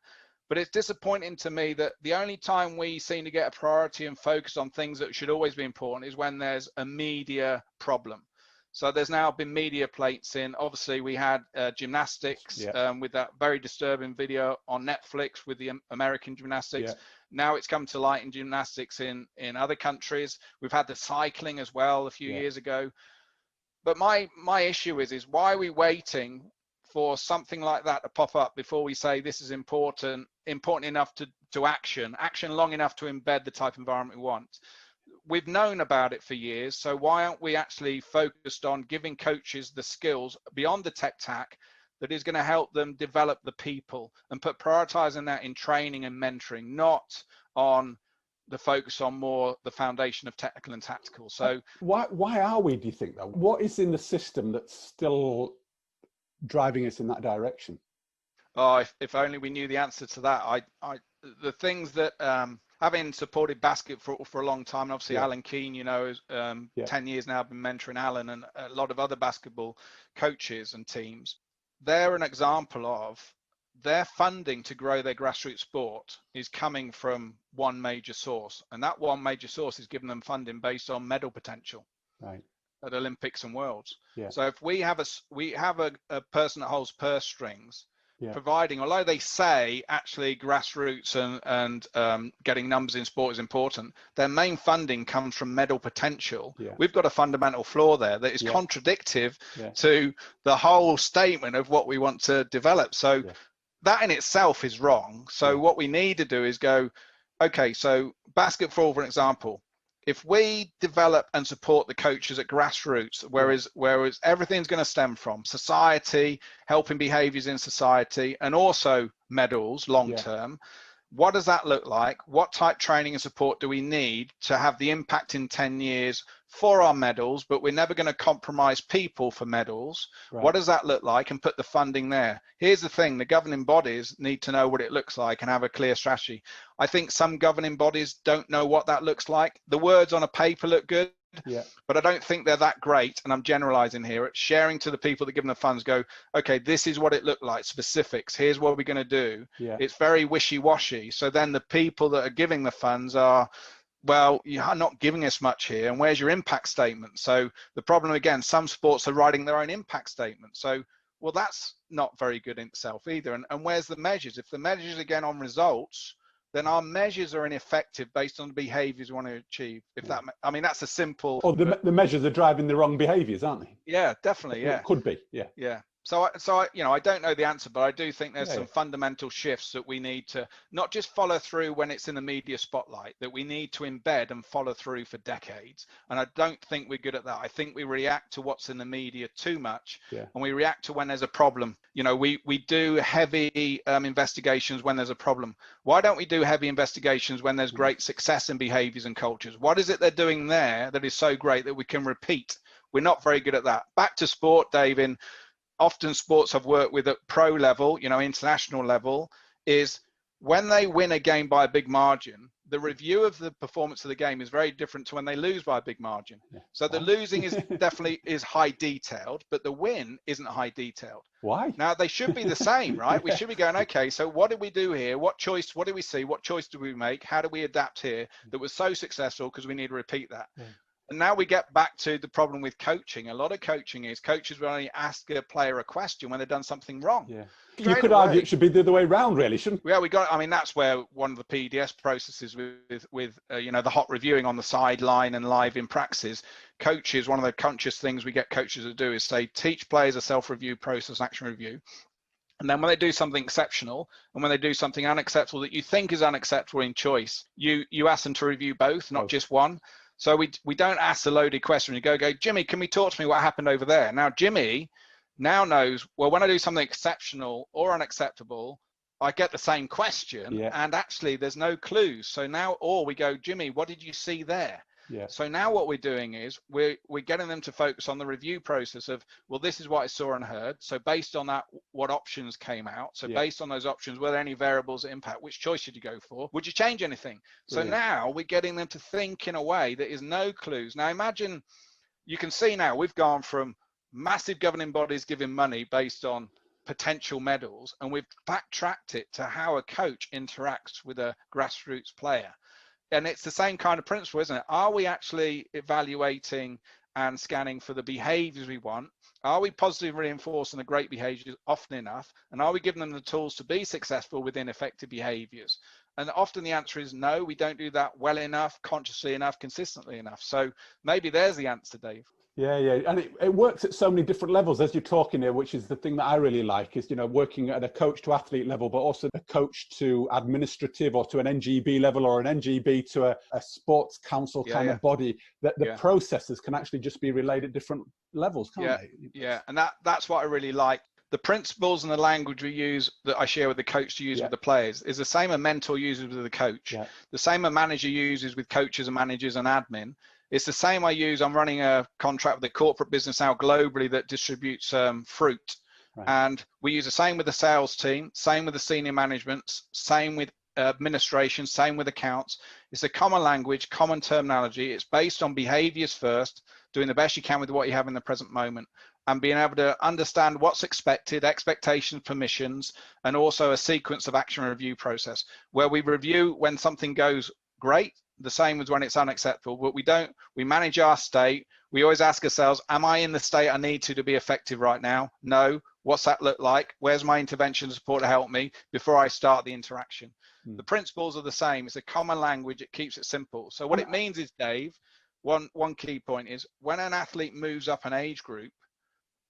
But it's disappointing to me that the only time we seem to get a priority and focus on things that should always be important is when there's a media problem. So there's now been media plates in. Obviously, we had gymnastics with that very disturbing video on Netflix with the American gymnastics. Now it's come to light in gymnastics in other countries. We've had the cycling as well a few years ago. But my issue is why are we waiting for something like that to pop up before we say this is important enough to action long enough to embed the type of environment we want? We've known about it for years, so why aren't we actually focused on giving coaches the skills beyond the tech tack that is going to help them develop the people, and put prioritizing that in training and mentoring, not on the focus on more the foundation of technical and tactical. So why are we, do you think, though? What is in the system that's still driving us in that direction? Oh, if only we knew the answer to that. The things that, having supported basketball for a long time, and obviously Alan Keane, 10 years now, I've been mentoring Alan and a lot of other basketball coaches and teams. They're an example of their funding to grow their grassroots sport is coming from one major source, and that one major source is giving them funding based on medal potential. Right. At Olympics and Worlds. Yeah. So if we have a person that holds purse strings, providing, although they say actually grassroots and getting numbers in sport is important, their main funding comes from medal potential. We've got a fundamental flaw there that is contradictive to the whole statement of what we want to develop. So that in itself is wrong. So what we need to do is go, okay, so basketball, for example, if we develop and support the coaches at grassroots, whereas everything's going to stem from society, helping behaviours in society, and also medals long term, what does that look like? What type training and support do we need to have the impact in 10 years for our medals, but we're never going to compromise people for medals? What does that look like? And put the funding there. Here's the thing, the governing bodies need to know what it looks like and have a clear strategy. I think some governing bodies don't know what that looks like. The words on a paper look good, but I don't think they're that great, and I'm generalizing here, at sharing to the people that give them the funds, go, okay, this is what it looked like, specifics, here's what we're going to do. It's very wishy-washy. So then the people that are giving the funds are, well, you're not giving us much here, and where's your impact statement? So the problem, again, some sports are writing their own impact statement. So, well, that's not very good in itself either. And where's the measures? If the measures, again, on results, then our measures are ineffective based on the behaviours we want to achieve. If that, I mean, that's a simple. Or the measures are driving the wrong behaviours, aren't they? Yeah, definitely. Yeah, it could be. Yeah. So I don't know the answer, but I do think there's some fundamental shifts that we need to not just follow through when it's in the media spotlight, that we need to embed and follow through for decades. And I don't think we're good at that. I think we react to what's in the media too much, and we react to when there's a problem. We do heavy investigations when there's a problem. Why don't we do heavy investigations when there's great success in behaviours and cultures? What is it they're doing there that is so great that we can repeat? We're not very good at that. Back to sport, Dave. Often sports I've worked with at pro level, international level, is when they win a game by a big margin, the review of the performance of the game is very different to when they lose by a big margin. So the losing is definitely is high detailed, but the win isn't high detailed. Why? Now they should be the same, right? We should be going, okay, so what did we do here? What did we see? What choice did we make? How do we adapt here that was so successful? Because we need to repeat that. And now we get back to the problem with coaching. A lot of coaching is coaches will only ask a player a question when they've done something wrong. You could argue it should be the other way around, really, shouldn't it? Yeah, I mean, that's where one of the PDS processes with the hot reviewing on the sideline and live in practice, coaches, one of the conscious things we get coaches to do is say, teach players a self-review process, action review. And then when they do something exceptional and when they do something unacceptable that you think is unacceptable in choice, you ask them to review both, not just one. So we don't ask the loaded question. You go, Jimmy, can we talk to me what happened over there? Now, Jimmy now knows, well, when I do something exceptional or unacceptable, I get the same question and actually there's no clues. So now, we go, Jimmy, what did you see there? So now what we're doing is we're getting them to focus on the review process of, well, this is what I saw and heard. So based on that, what options came out? So based on those options, were there any variables that impact? Which choice should you go for? Would you change anything? So now we're getting them to think in a way that is no clues. Now imagine, you can see now we've gone from massive governing bodies giving money based on potential medals, and we've backtracked it to how a coach interacts with a grassroots player. And it's the same kind of principle, isn't it? Are we actually evaluating and scanning for the behaviors we want? Are we positively reinforcing the great behaviors often enough? And are we giving them the tools to be successful within effective behaviors? And often the answer is no, we don't do that well enough, consciously enough, consistently enough. So maybe there's the answer, Dave. Yeah. And it works at so many different levels as you're talking here, which is the thing that I really like is, working at a coach to athlete level, but also a coach to administrative or to an NGB level or an NGB to a sports council kind of body, that the processes can actually just be relayed at different levels, can't they? Yeah. And that's what I really like. The principles and the language we use that I share with the coach to use with the players is the same a mentor uses with the coach, the same a manager uses with coaches and managers and admin. It's the same I use. I'm running a contract with a corporate business now globally that distributes fruit. Right. And we use the same with the sales team, same with the senior management, same with administration, same with accounts. It's a common language, common terminology. It's based on behaviors first, doing the best you can with what you have in the present moment, and being able to understand what's expected, expectations, permissions, and also a sequence of action review process where we review when something goes great, the same as when it's unacceptable, but we manage our state. We always ask ourselves, am I in the state I need to be effective right now? No. What's that look like? Where's my intervention support to help me before I start the interaction? The principles are the same. It's a common language. It keeps it simple. So what it means is, Dave, one key point is when an athlete moves up an age group,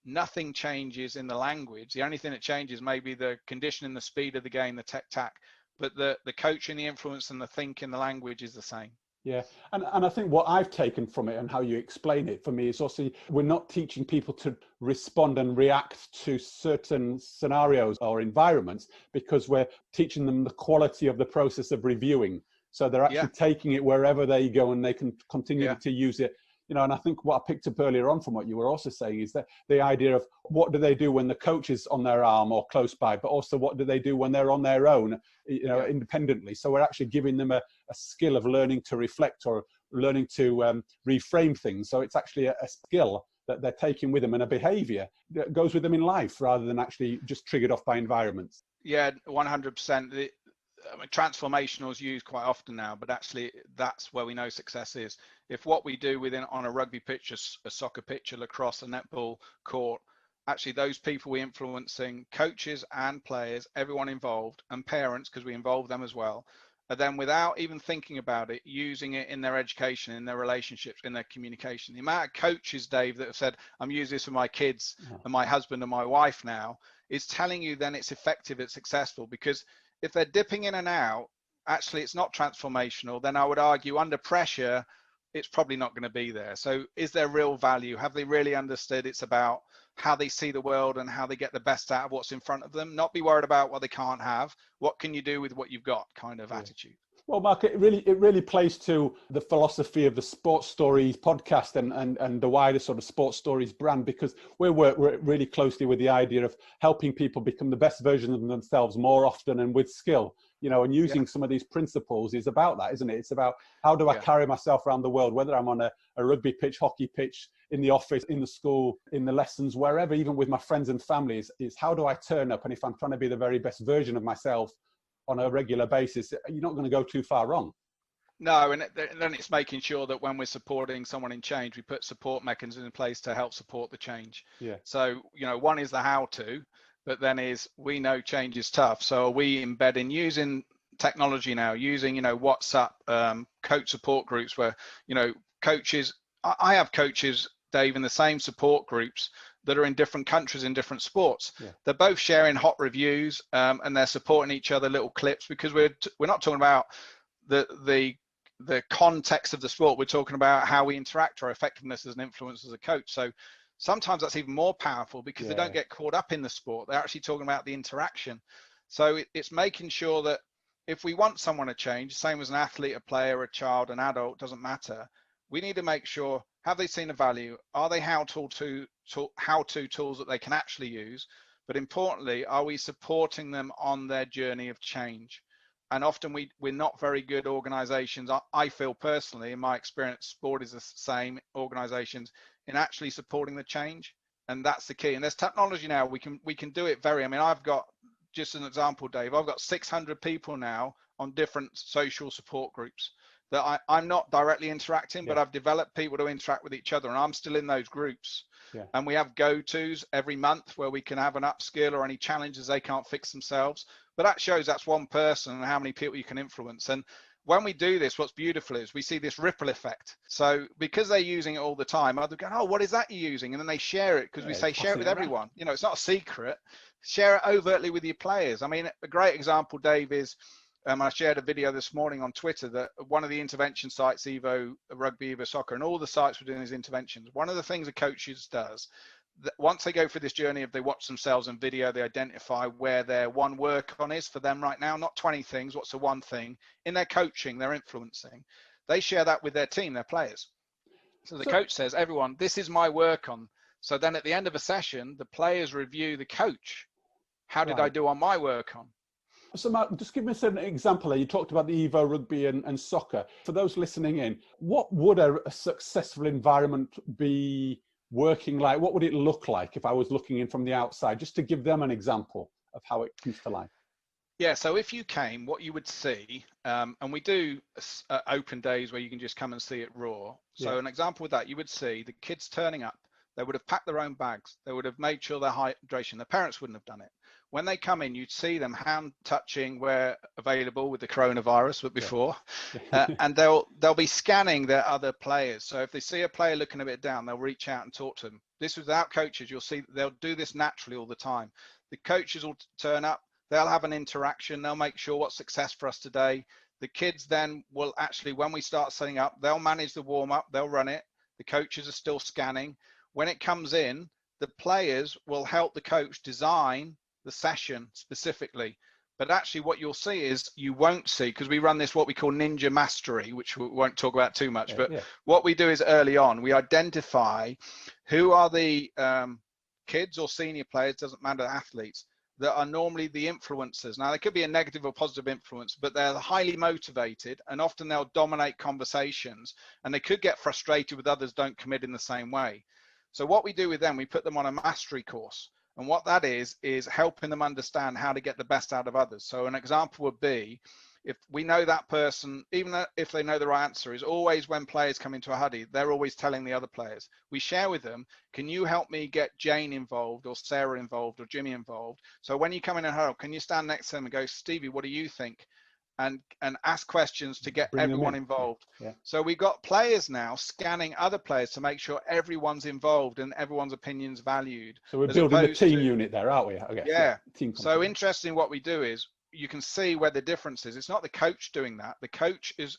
nothing changes in the language. The only thing that changes may be the conditioning, the speed of the game, the tech-tac, but the coaching, the influence, and the thinking, the language is the same. Yeah, and I think what I've taken from it and how you explain it for me is also we're not teaching people to respond and react to certain scenarios or environments, because we're teaching them the quality of the process of reviewing. So they're actually taking it wherever they go and they can continue to use it. You know, and I think what I picked up earlier on from what you were also saying is that the idea of what do they do when the coach is on their arm or close by, but also what do they do when they're on their own, you know, independently. So we're actually giving them a skill of learning to reflect or learning to reframe things. So it's actually a skill that they're taking with them and a behavior that goes with them in life rather than actually just triggered off by environments. Yeah, 100%. I mean, transformational is used quite often now, but actually that's where we know success is. If what we do on a rugby pitch, a soccer pitch, a lacrosse, a netball court, actually those people we're influencing, coaches and players, everyone involved, and parents, because we involve them as well, are then without even thinking about it, using it in their education, in their relationships, in their communication. The amount of coaches, Dave, that have said, I'm using this for my kids and my husband and my wife now, is telling you then it's effective, it's successful, because if they're dipping in and out, actually it's not transformational. Then I would argue under pressure, it's probably not going to be there. So is there real value? Have they really understood it's about how they see the world and how they get the best out of what's in front of them? Not be worried about what they can't have. What can you do with what you've got kind of attitude. Well, Mark, it really plays to the philosophy of the Sports Stories podcast and the wider sort of Sports Stories brand, because we work really closely with the idea of helping people become the best version of themselves more often and with skill, you know, and using some of these principles is about that, isn't it? It's about how do I carry myself around the world, whether I'm on a rugby pitch, hockey pitch, in the office, in the school, in the lessons, wherever, even with my friends and families, is how do I turn up? And if I'm trying to be the very best version of myself on a regular basis, you're not going to go too far wrong. No, and then it's making sure that when we're supporting someone in change, we put support mechanisms in place to help support the change. Yeah. So, you know, one is the how to, but then is we know change is tough. So are we embedding using technology now, using, you know, WhatsApp, coach support groups where, you know, coaches, I have coaches, Dave, in the same support groups that are in different countries in different sports. They're both sharing hot reviews and they're supporting each other, little clips, because we're not talking about the context of the sport. We're talking about how we interact, our effectiveness as an influence as a coach. So sometimes that's even more powerful because they don't get caught up in the sport. They're actually talking about the interaction. So it's making sure that if we want someone to change, same as an athlete, a player, a child, an adult, doesn't matter. We need to make sure, have they seen the value? Are they how-to tools that they can actually use? But importantly, are we supporting them on their journey of change? And often we're not very good organizations. I feel personally, in my experience, sport is the same, organizations, in actually supporting the change. And that's the key. And there's technology now, we can do it I mean, I've got, just an example, Dave, I've got 600 people now on different social support groups that I'm not directly interacting, but I've developed people to interact with each other, and I'm still in those groups. And we have go-tos every month where we can have an upskill or any challenges they can't fix themselves. But that shows that's one person and how many people you can influence. And when we do this, what's beautiful is we see this ripple effect. So because they're using it all the time, others go, oh, what is that you're using? And then they share it because we say share it with everyone. You know, it's not a secret. Share it overtly with your players. I mean, a great example, Dave, is I shared a video this morning on Twitter that one of the intervention sites, Evo Rugby, Evo Soccer, and all the sites were doing these interventions. One of the things a coach does, that once they go through this journey of they watch themselves in video, they identify where their one work on is for them right now, not 20 things, what's the one thing in their coaching, they're influencing. They share that with their team, their players. So the coach says, everyone, this is my work on. So then at the end of a session, the players review the coach. How did I do on my work on? So Mark, just give me an example there. You talked about the Evo rugby and soccer. For those listening in, what would a successful environment be working like? What would it look like if I was looking in from the outside, just to give them an example of how it comes to life? Yeah, so if you came, what you would see, and we do open days where you can just come and see it raw. So an example of that, you would see the kids turning up. They would have packed their own bags. They would have made sure their hydration. Their parents wouldn't have done it. When they come in, you'd see them hand touching where available with the coronavirus, but before, and they'll be scanning their other players. So if they see a player looking a bit down, they'll reach out and talk to them. This without coaches. You'll see they'll do this naturally all the time. The coaches will turn up. They'll have an interaction. They'll make sure what's success for us today. The kids then will actually, when we start setting up, they'll manage the warm up. They'll run it. The coaches are still scanning. When it comes in, the players will help the coach design the session specifically. But actually what you'll see is you won't see, because we run this what we call ninja mastery, which we won't talk about too much, but what we do is early on, we identify who are the kids or senior players, doesn't matter, athletes, that are normally the influencers. Now, they could be a negative or positive influence, but they're highly motivated, and often they'll dominate conversations, and they could get frustrated with others don't commit in the same way. So what we do with them, we put them on a mastery course. And what that is helping them understand how to get the best out of others. So an example would be, if we know that person, even if they know the right answer, is always when players come into a huddy, they're always telling the other players. We share with them, can you help me get Jane involved, or Sarah involved, or Jimmy involved? So when you come in and help, can you stand next to them and go, Stevie, what do you think? And ask questions to get everyone involved. So we've got players now scanning other players to make sure everyone's involved and everyone's opinions valued. So we're building a team unit there, aren't we? I guess. Yeah. So interesting, what we do is you can see where the difference is. It's not the coach doing that. The coach is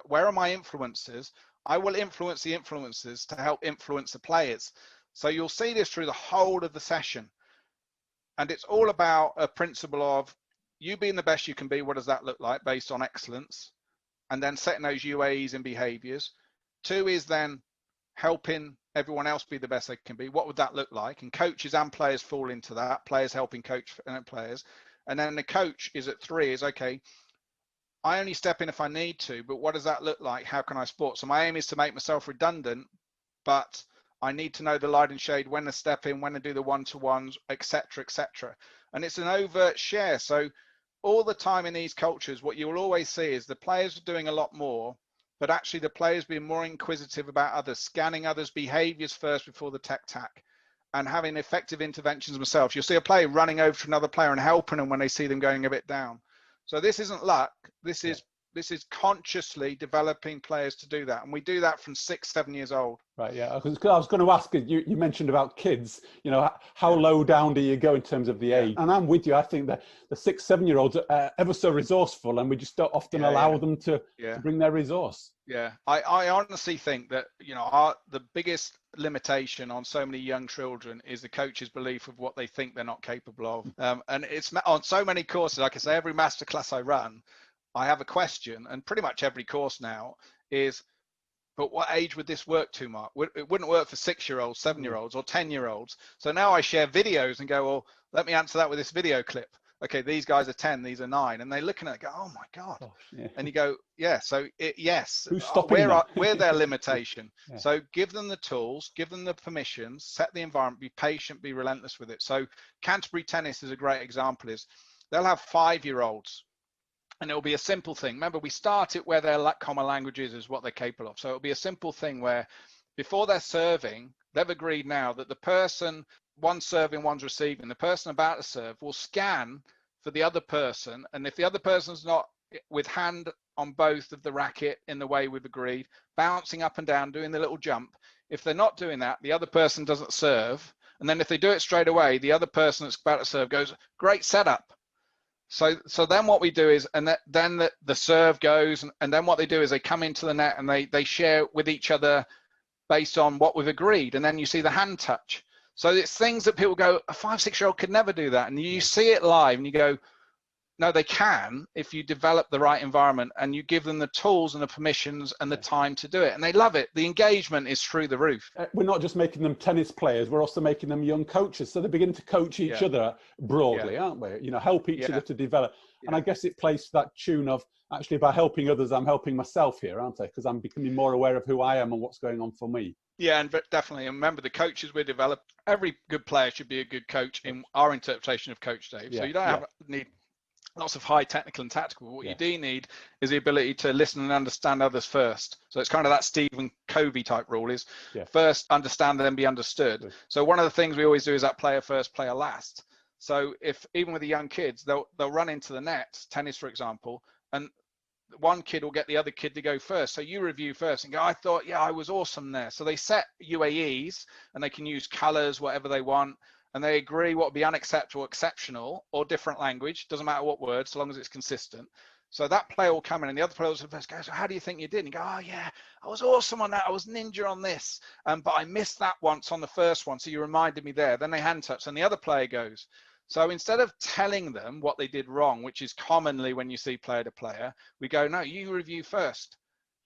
where are my influences? I will influence the influences to help influence the players. So you'll see this through the whole of the session. And it's all about a principle of you being the best you can be. What does that look like based on excellence? And then setting those UAEs and behaviors. 2 is then helping everyone else be the best they can be. What would that look like? And coaches and players fall into that. Players helping coach and players. And then the coach is at 3 is, okay, I only step in if I need to, but what does that look like? How can I support? So my aim is to make myself redundant, but I need to know the light and shade, when to step in, when to do the one-to-ones, etc., etc. And it's an overt share. So all the time in these cultures, what you'll always see is the players are doing a lot more, but actually the players being more inquisitive about others, scanning others' behaviors first before the tech-tac, and having effective interventions themselves. You'll see a player running over to another player and helping them when they see them going a bit down. So this isn't luck. This is consciously developing players to do that. And we do that from 6, 7 years old. Right, yeah. I was going to ask, you mentioned about kids, you know, how low down do you go in terms of the age? And I'm with you. I think that the 6, 7-year-olds are ever so resourceful, and we just don't often allow them to bring their resource. Yeah. I honestly think that, you know, the biggest limitation on so many young children is the coach's belief of what they think they're not capable of. And it's on so many courses, like I say, every masterclass I run, I have a question, and pretty much every course now is, but what age would this work to, Mark? It wouldn't work for 6-year-olds, 7-year-olds, or 10-year-olds. So now I share videos and go, well, let me answer that with this video clip. Okay, these guys are 10, these are 9, and they're looking at it, go, oh my God. Gosh, and you go, so yes, who's stopping we're their limitation. So give them the tools, give them the permissions, set the environment, be patient, be relentless with it. So Canterbury Tennis is a great example. Is they'll have 5-year-olds. And it'll be a simple thing. Remember, we start it where their common languages is what they're capable of. So it'll be a simple thing where before they're serving, they've agreed now that the person, one's serving, one's receiving, the person about to serve will scan for the other person. And if the other person's not with hand on both of the racket in the way we've agreed, bouncing up and down, doing the little jump, if they're not doing that, the other person doesn't serve. And then if they do it straight away, the other person that's about to serve goes, great setup. So then what we do is, and then the serve goes, and then what they do is they come into the net and they share with each other based on what we've agreed. And then you see the hand touch. So it's things that people go, a 5, 6-year-old could never do that. And you see it live and you go, No, they can if you develop the right environment and you give them the tools and the permissions and the time to do it. And they love it. The engagement is through the roof. We're not just making them tennis players, we're also making them young coaches. So they begin to coach each other broadly, aren't we? You know, help each other to develop. And I guess it plays that tune of, actually, by helping others, I'm helping myself here, aren't I? Because I'm becoming more aware of who I am and what's going on for me. Yeah, and definitely. And remember, the coaches we develop, every good player should be a good coach in our interpretation of Coach Dave. So you don't need lots of high technical and tactical. What you do need is the ability to listen and understand others first. So it's kind of that Stephen Covey type rule is first understand, then be understood. So one of the things we always do is that player first, player last. So if even with the young kids, they'll run into the net, tennis, for example, and one kid will get the other kid to go first. So you review first and go, I thought, I was awesome there. So they set UAEs and they can use colors, whatever they want. And they agree what would be unacceptable, exceptional, or different language. Doesn't matter what word, so long as it's consistent. So that player will come in and the other player will first go, so how do you think you did? And you go, oh yeah, I was awesome on that. I was ninja on this. But I missed that once on the first one. So you reminded me there. Then they hand touch and the other player goes. So instead of telling them what they did wrong, which is commonly when you see player to player, we go, no, you review first.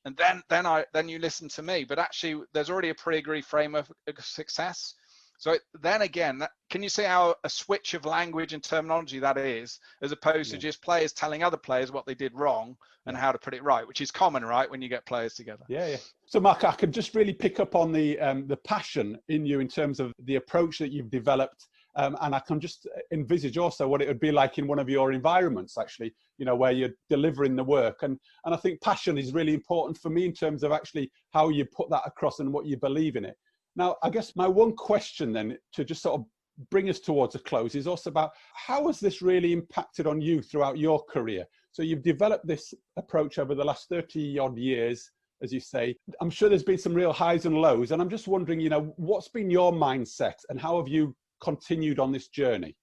And then you listen to me. But actually, there's already a pre-agreed framework of success. So then again, can you see how a switch of language and terminology that is, as opposed to just players telling other players what they did wrong and how to put it right, which is common, right, when you get players together. Yeah. So Mark, I could just really pick up on the passion in you in terms of the approach that you've developed. And I can just envisage also what it would be like in one of your environments, actually, you know, where you're delivering the work. And I think passion is really important for me in terms of actually how you put that across and what you believe in it. Now, I guess my one question then to just sort of bring us towards a close is also about how has this really impacted on you throughout your career? So you've developed this approach over the last 30 odd years, as you say. I'm sure there's been some real highs and lows. And I'm just wondering, you know, what's been your mindset and how have you continued on this journey?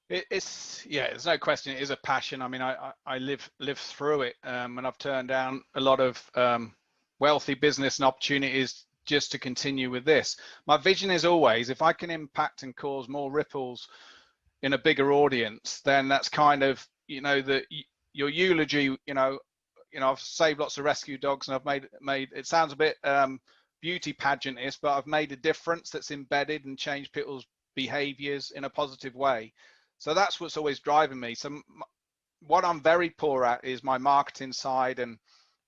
There's no question. It is a passion. I mean, I live through it, and I've turned down a lot of wealthy business and opportunities just to continue with this. My vision is always, if I can impact and cause more ripples in a bigger audience, then that's kind of, you know, your eulogy. You know, I've saved lots of rescue dogs, and I've made it sounds a bit beauty pageant-ish, but I've made a difference that's embedded and changed people's behaviours in a positive way. So that's what's always driving me. So what I'm very poor at is my marketing side and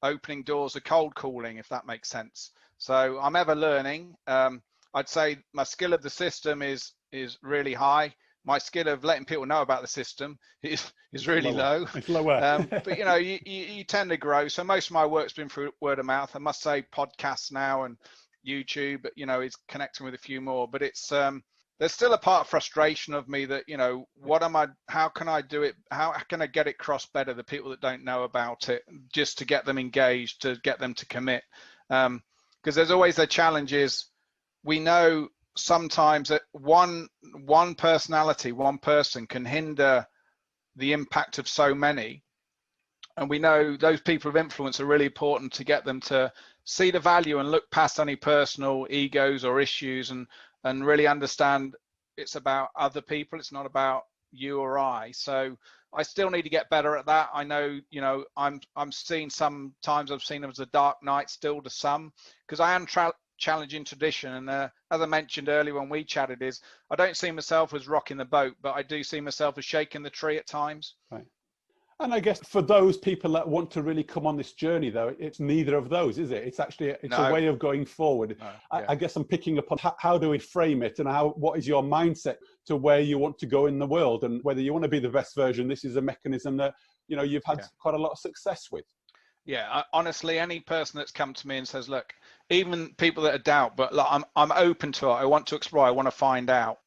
opening doors of cold calling, if that makes sense. So I'm ever learning. I'd say my skill of the system is really high. My skill of letting people know about the system is really low. It's lower. But you know, you tend to grow. So most of my work's been through word of mouth. I must say podcasts now and YouTube, you know, is connecting with a few more. But it's there's still a part of frustration of me that, you know, how can I do it? How can I get it across better, the people that don't know about it, just to get them engaged, to get them to commit? Because there's always the challenges. We know sometimes that one personality, one person can hinder the impact of so many. And we know those people of influence are really important to get them to see the value and look past any personal egos or issues and really understand it's about other people. It's not about you or I. So I still need to get better at that. I know, you know, I'm seeing sometimes I've seen them as a dark night still to some, because I am challenging tradition. And as I mentioned earlier when we chatted, is I don't see myself as rocking the boat, but I do see myself as shaking the tree at times. Right. And I guess for those people that want to really come on this journey, though, it's neither of those, is it? It's actually a way of going forward. I guess I'm picking up on how do we frame it, and what is your mindset to where you want to go in the world, and whether you want to be the best version. This is a mechanism that, you know, you've had quite a lot of success with. Yeah, honestly, any person that's come to me and says, look, even people that are doubt, but look, I'm open to it. I want to explore. I want to find out.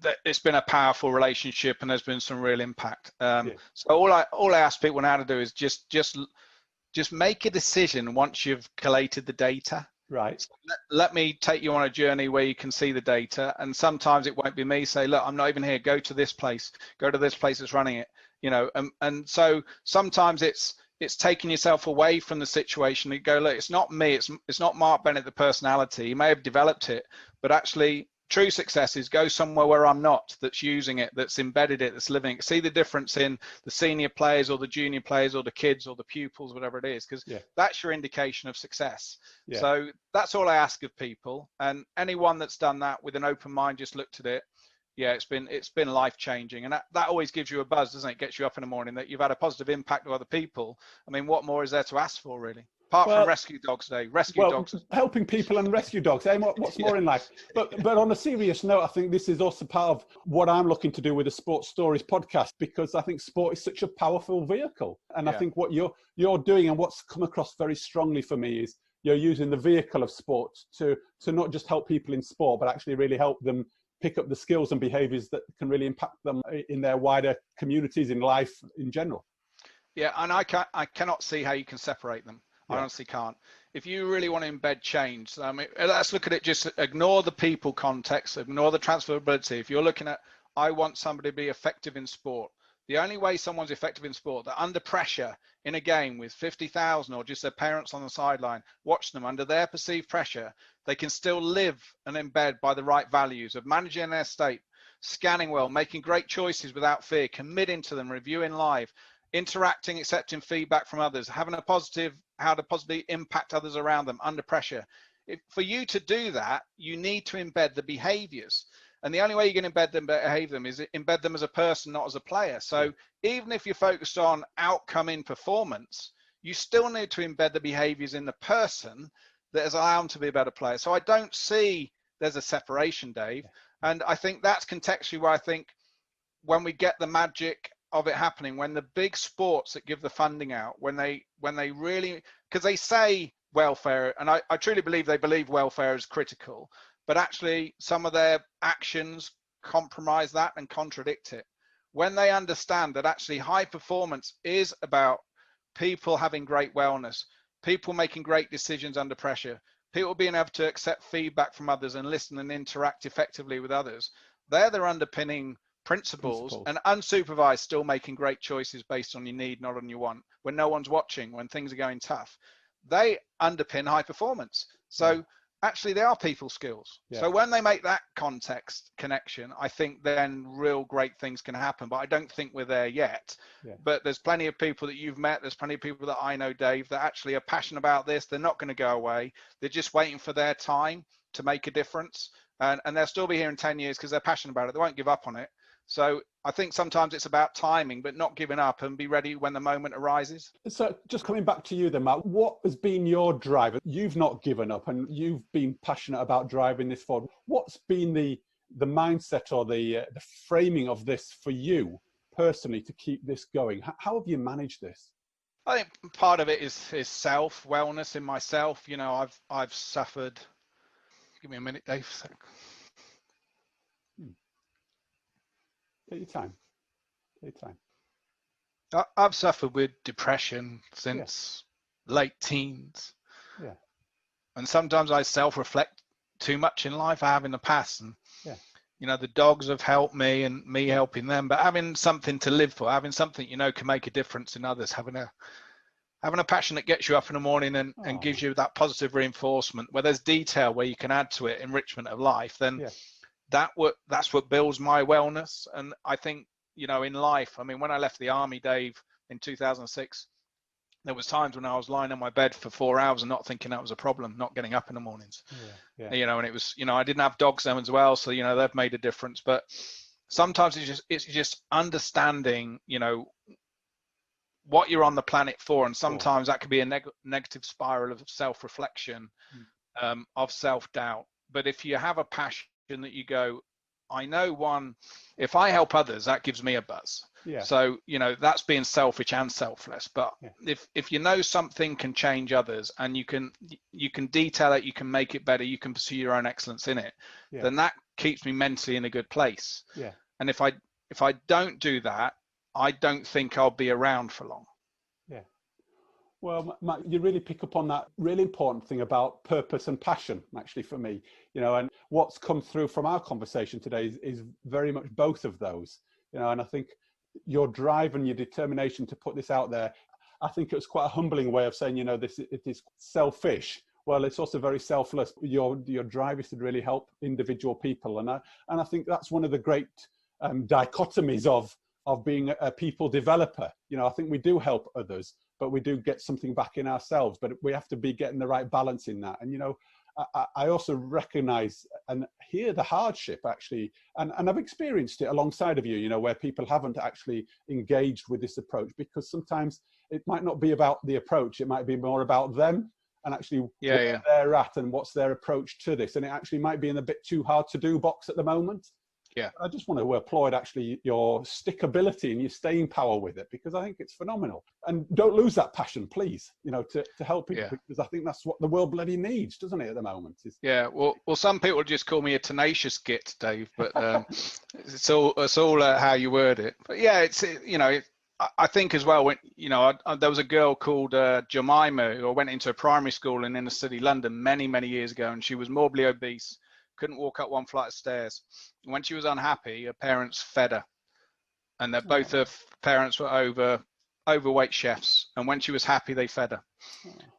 That it's been a powerful relationship and there's been some real impact. So all I ask people now to do is just make a decision once you've collated the data. Right. So let me take you on a journey where you can see the data. And sometimes it won't be me. Say, look, I'm not even here. Go to this place. Go to this place that's running it. You know. And so sometimes it's taking yourself away from the situation. You go, look, it's not me. It's not Mark Bennett, the personality. You may have developed it, but actually True success is go somewhere where I'm not, that's using it, that's embedded it, that's living it. See the difference in the senior players or the junior players or the kids or the pupils, whatever it is, because that's your indication of success. So that's all I ask of people. And anyone that's done that with an open mind, just looked at it, it's been life-changing. And that always gives you a buzz, doesn't it? Gets you up in the morning that you've had a positive impact on other people. I mean, what more is there to ask for, really? Apart from Rescue Dogs Day, dogs. Helping people and rescue dogs. What's more in life? But on a serious note, I think this is also part of what I'm looking to do with the Sports Stories podcast, because I think sport is such a powerful vehicle. And I think what you're doing and what's come across very strongly for me is you're using the vehicle of sport to not just help people in sport, but actually really help them pick up the skills and behaviours that can really impact them in their wider communities, in life in general. Yeah, and I cannot see how you can separate them. I honestly can't. If you really want to embed change, I mean, let's look at it, just ignore the people context, ignore the transferability. If you're looking at, I want somebody to be effective in sport, the only way someone's effective in sport, they're under pressure in a game with 50,000 or just their parents on the sideline, watch them under their perceived pressure, they can still live and embed by the right values of managing their state, scanning well, making great choices without fear, committing to them, reviewing live, interacting, accepting feedback from others, having how to positively impact others around them under pressure. For you to do that, you need to embed the behaviors. And the only way you can embed them, behave them, is embed them as a person, not as a player. So even if you're focused on outcome in performance, you still need to embed the behaviors in the person that has allowed them to be a better player. So I don't see there's a separation, Dave. And I think that's contextually where I think when we get the magic of it happening, when the big sports that give the funding out, when they really, because they say welfare, and I truly believe they believe welfare is critical, but actually some of their actions compromise that and contradict it. When they understand that actually high performance is about people having great wellness, people making great decisions under pressure, people being able to accept feedback from others and listen and interact effectively with others, they're their underpinning principles, and unsupervised, still making great choices based on your need, not on your want, when no one's watching, when things are going tough, they underpin high performance. So actually they are people skills. So when they make that context connection, I think then real great things can happen. But I don't think we're there yet. But there's plenty of people that you've met, there's plenty of people that I know, Dave, that actually are passionate about this. They're not going to go away. They're just waiting for their time to make a difference, and they'll still be here in 10 years because they're passionate about it. They won't give up on it. So I think sometimes it's about timing, but not giving up, and be ready when the moment arises. So just coming back to you then, Mark, what has been your drive? You've not given up and you've been passionate about driving this forward. What's been the mindset or the framing of this for you personally to keep this going? How have you managed this? I think part of it is self-wellness in myself. You know, I've suffered. Give me a minute, Dave. Take your time. Take your time. I've suffered with depression since late teens. And sometimes I self-reflect too much in life. I have in the past, and you know, the dogs have helped me and me helping them. But having something to live for, having something you know can make a difference in others, having a passion that gets you up in the morning and gives you that positive reinforcement, where there's detail where you can add to it, enrichment of life, then that's what builds my wellness. And I think, you know, in life, I mean, when I left the army, Dave, in 2006, there was times when I was lying on my bed for 4 hours and not thinking that was a problem, not getting up in the mornings. You know, and it was, you know, I didn't have dogs then as well, so you know, they've made a difference. But sometimes it's just understanding, you know, what you're on the planet for, and sometimes that could be a negative spiral of self-reflection, of self-doubt. But if you have a passion that you go, I know if I help others, that gives me a buzz. So, you know, that's being selfish and selfless. But if you know something can change others, and you can detail it, you can make it better, you can pursue your own excellence in it, then that keeps me mentally in a good place. And if I don't do that, I don't think I'll be around for long. Well, Matt, you really pick up on that really important thing about purpose and passion, actually, for me, you know, and what's come through from our conversation today is very much both of those, you know, and I think your drive and your determination to put this out there, I think it was quite a humbling way of saying, you know, it is selfish well, it's also very selfless. Your drive is to really help individual people. And I think that's one of the great dichotomies of being a people developer. You know, I think we do help others, but we do get something back in ourselves, but we have to be getting the right balance in that. And, you know, I also recognize and hear the hardship actually, and I've experienced it alongside of you, you know, where people haven't actually engaged with this approach, because sometimes it might not be about the approach, it might be more about them and actually where they're at and what's their approach to this. And it actually might be in a bit too hard to do box at the moment. Yeah, I just want to applaud actually your stickability and your staying power with it, because I think it's phenomenal. And don't lose that passion, please, you know, to help people, because I think that's what the world bloody needs, doesn't it, at the moment? Yeah, well, some people just call me a tenacious git, Dave, but it's all how you word it. But yeah, it's, you know, I think as well, when, you know, there was a girl called Jemima who went into a primary school in inner city London many years ago, and she was morbidly obese, couldn't walk up one flight of stairs. And when she was unhappy, her parents fed her, and that both her parents were overweight chefs. And when she was happy, they fed her.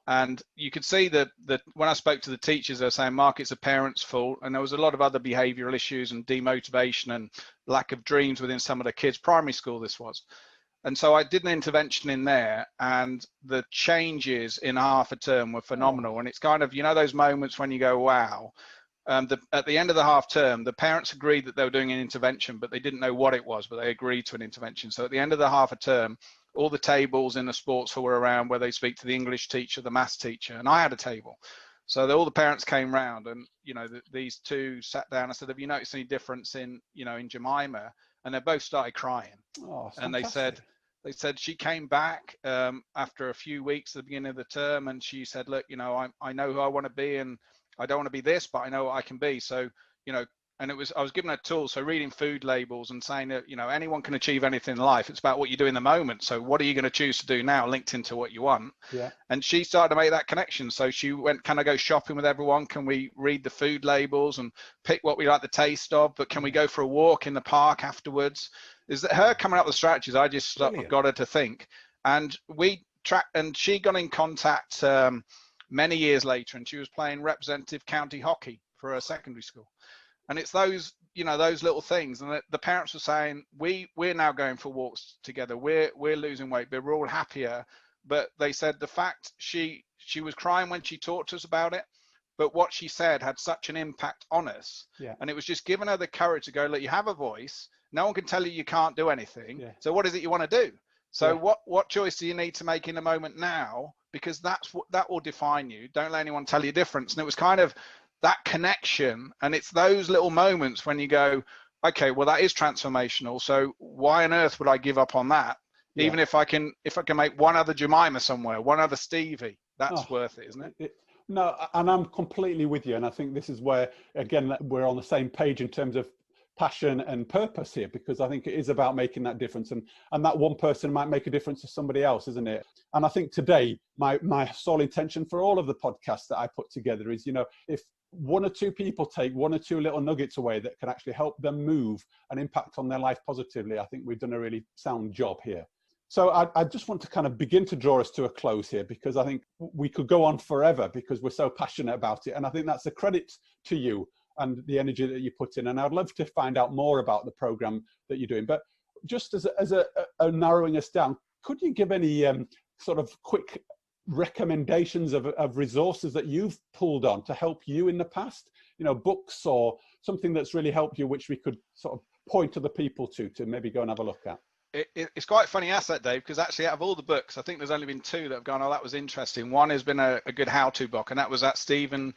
And you could see that when I spoke to the teachers, they were saying, Mark, it's a parent's fault. And there was a lot of other behavioral issues and demotivation and lack of dreams within some of the kids. Primary school, this was. And so I did an intervention in there, and the changes in half a term were phenomenal. And it's kind of, you know, those moments when you go, wow. At the end of the half term, the parents agreed that they were doing an intervention, but they didn't know what it was, but they agreed to an intervention. So at the end of the half a term, all the tables in the sports hall were around where they speak to the English teacher, the maths teacher, and I had a table. So all the parents came round, and, you know, these two sat down. I said, have you noticed any difference in, you know, in Jemima? And they both started crying. Oh, and they said she came back after a few weeks at the beginning of the term, and she said, look, you know, I know who I want to be, and I don't want to be this, but I know what I can be. So, you know, and I was given a tool. So reading food labels and saying that, you know, anyone can achieve anything in life. It's about what you do in the moment. So what are you going to choose to do now, linked into what you want? Yeah. And she started to make that connection. So she went, can I go shopping with everyone? Can we read the food labels and pick what we like the taste of? But can we go for a walk in the park afterwards? Is that her coming up with strategies? I just got her to think. And she got in contact many years later, and she was playing representative county hockey for a secondary school. And it's those, you know, those little things. And the parents were saying, we're now going for walks together. We're losing weight, but we're all happier. But they said the fact she was crying when she talked to us about it, but what she said had such an impact on us. Yeah. And it was just giving her the courage to go, look, you have a voice. No one can tell you can't do anything. Yeah. So what is it you want to do? So what choice do you need to make in the moment now? Because that will define you. Don't let anyone tell you different. And it was kind of that connection. And it's those little moments when you go, okay, well, that is transformational. So why on earth would I give up on that? Yeah. Even if I can make one other Jemima somewhere, one other Stevie, that's worth it, isn't it? No, and I'm completely with you. And I think this is where, again, we're on the same page in terms of passion and purpose here, because I think it is about making that difference, and that one person might make a difference to somebody else, isn't it? And I think today my sole intention for all of the podcasts that I put together is, you know, if one or two people take one or two little nuggets away that can actually help them move and impact on their life positively, I think we've done a really sound job here. So I just want to kind of begin to draw us to a close here, because I think we could go on forever because we're so passionate about it. And I think that's a credit to you and the energy that you put in. And I'd love to find out more about the program that you're doing. But just as a narrowing us down, could you give any sort of quick recommendations of resources that you've pulled on to help you in the past? You know, books or something that's really helped you, which we could sort of point to the people to maybe go and have a look at. It's quite funny you asked that, Dave, because actually out of all the books, I think there's only been two that have gone, oh, that was interesting. One has been a good how-to book, and that was that Stephen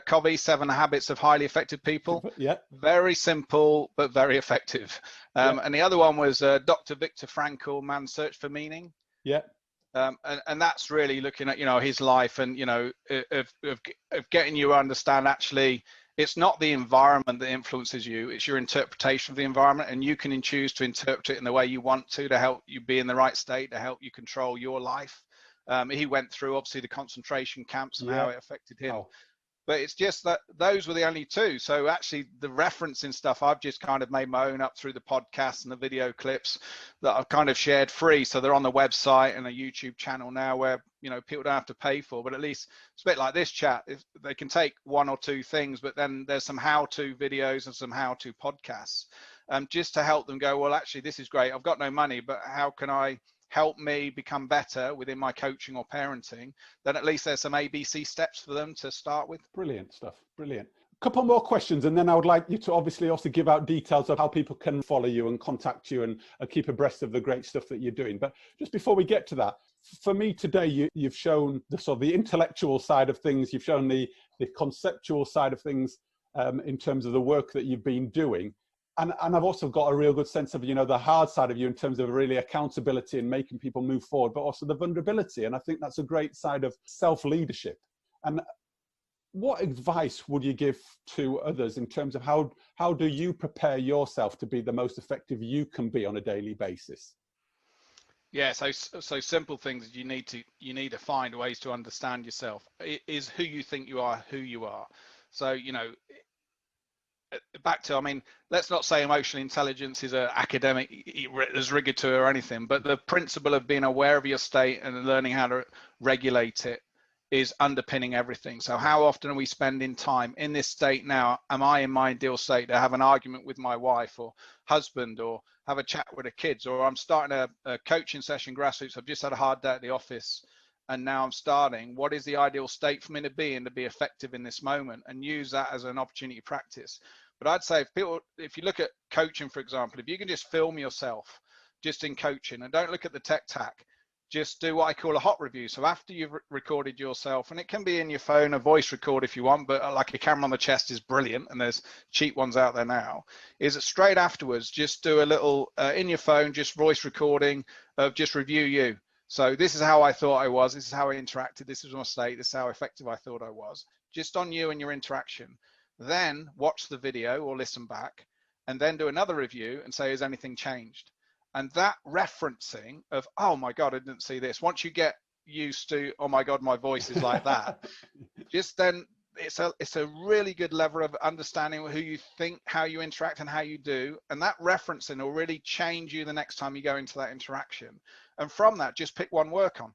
Covey, 7 Habits of Highly Effective People. Yeah. Very simple, but very effective. And the other one was Dr. Viktor Frankl, Man's Search for Meaning. Yeah. And that's really looking at, you know, his life and, you know, of getting you to understand actually it's not the environment that influences you, it's your interpretation of the environment, and you can choose to interpret it in the way you want to help you be in the right state, to help you control your life. He went through obviously the concentration camps and how it affected him. But it's just that those were the only two. So actually the referencing stuff, I've just kind of made my own up through the podcasts and the video clips that I've kind of shared free. So they're on the website and a YouTube channel now where, you know, people don't have to pay for, but at least it's a bit like this chat. If they can take one or two things, but then there's some how-to videos and some how-to podcasts, just to help them go, well, actually, this is great. I've got no money, but how can I help me become better within my coaching or parenting? Then at least there's some ABC steps for them to start with. Brilliant stuff. Brilliant. A couple more questions, and then I would like you to obviously also give out details of how people can follow you and contact you and keep abreast of the great stuff that you're doing. But just before we get to that, for me today, you've shown the sort of the intellectual side of things. You've shown the conceptual side of things in terms of the work that you've been doing. And I've also got a real good sense of, you know, the hard side of you in terms of really accountability and making people move forward, but also the vulnerability. And I think that's a great side of self-leadership. And what advice would you give to others in terms of how do you prepare yourself to be the most effective you can be on a daily basis? Yeah, so simple things. You need to find ways to understand yourself. It is who you think you are, who you are. So, you know, back to, I mean, let's not say emotional intelligence is a academic, there's rigor to it or anything, but the principle of being aware of your state and learning how to regulate it is underpinning everything. So how often are we spending time in this state now? Am I in my ideal state to have an argument with my wife or husband, or have a chat with the kids, or I'm starting a coaching session, grassroots, I've just had a hard day at the office and now I'm starting, what is the ideal state for me to be in to be effective in this moment, and use that as an opportunity to practice. But I'd say if you look at coaching, for example, if you can just film yourself just in coaching and don't look at the tech tack, just do what I call a hot review. So after you've recorded yourself, and it can be in your phone, a voice record if you want, but like a camera on the chest is brilliant, and there's cheap ones out there now, is that straight afterwards, just do a little, in your phone, just voice recording of just review you. So this is how I thought I was, this is how I interacted, this is my state, this is how effective I thought I was, just on you and your interaction. Then watch the video or listen back, and then do another review and say, has anything changed? And that referencing of, oh my God, I didn't see this. Once you get used to, oh my God, my voice is like that, just then it's a really good level of understanding who you think, how you interact and how you do. And that referencing will really change you the next time you go into that interaction. And from that, just pick one work on.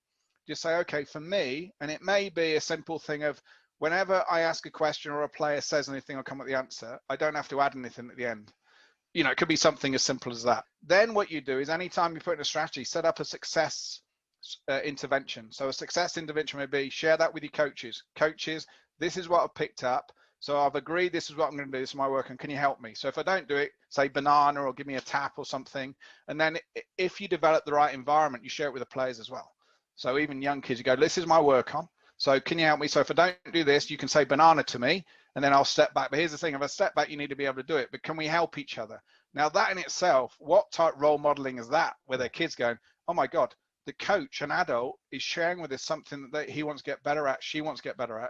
Just say, okay, for me, and it may be a simple thing of, whenever I ask a question or a player says anything, I'll come with the answer. I don't have to add anything at the end. You know, it could be something as simple as that. Then what you do is, anytime you put in a strategy, set up a success intervention. So a success intervention may be, share that with your coaches. Coaches, this is what I've picked up. So I've agreed this is what I'm going to do. This is my work, and can you help me? So if I don't do it, say banana, or give me a tap or something. And then if you develop the right environment, you share it with the players as well. So even young kids, you go, this is my work on. So can you help me? So if I don't do this, you can say banana to me, and then I'll step back. But here's the thing, if I step back, you need to be able to do it. But can we help each other? Now that in itself, what type of role modeling is that? Where their kids going, oh my God, the coach, an adult, is sharing with us something that he wants to get better at, she wants to get better at.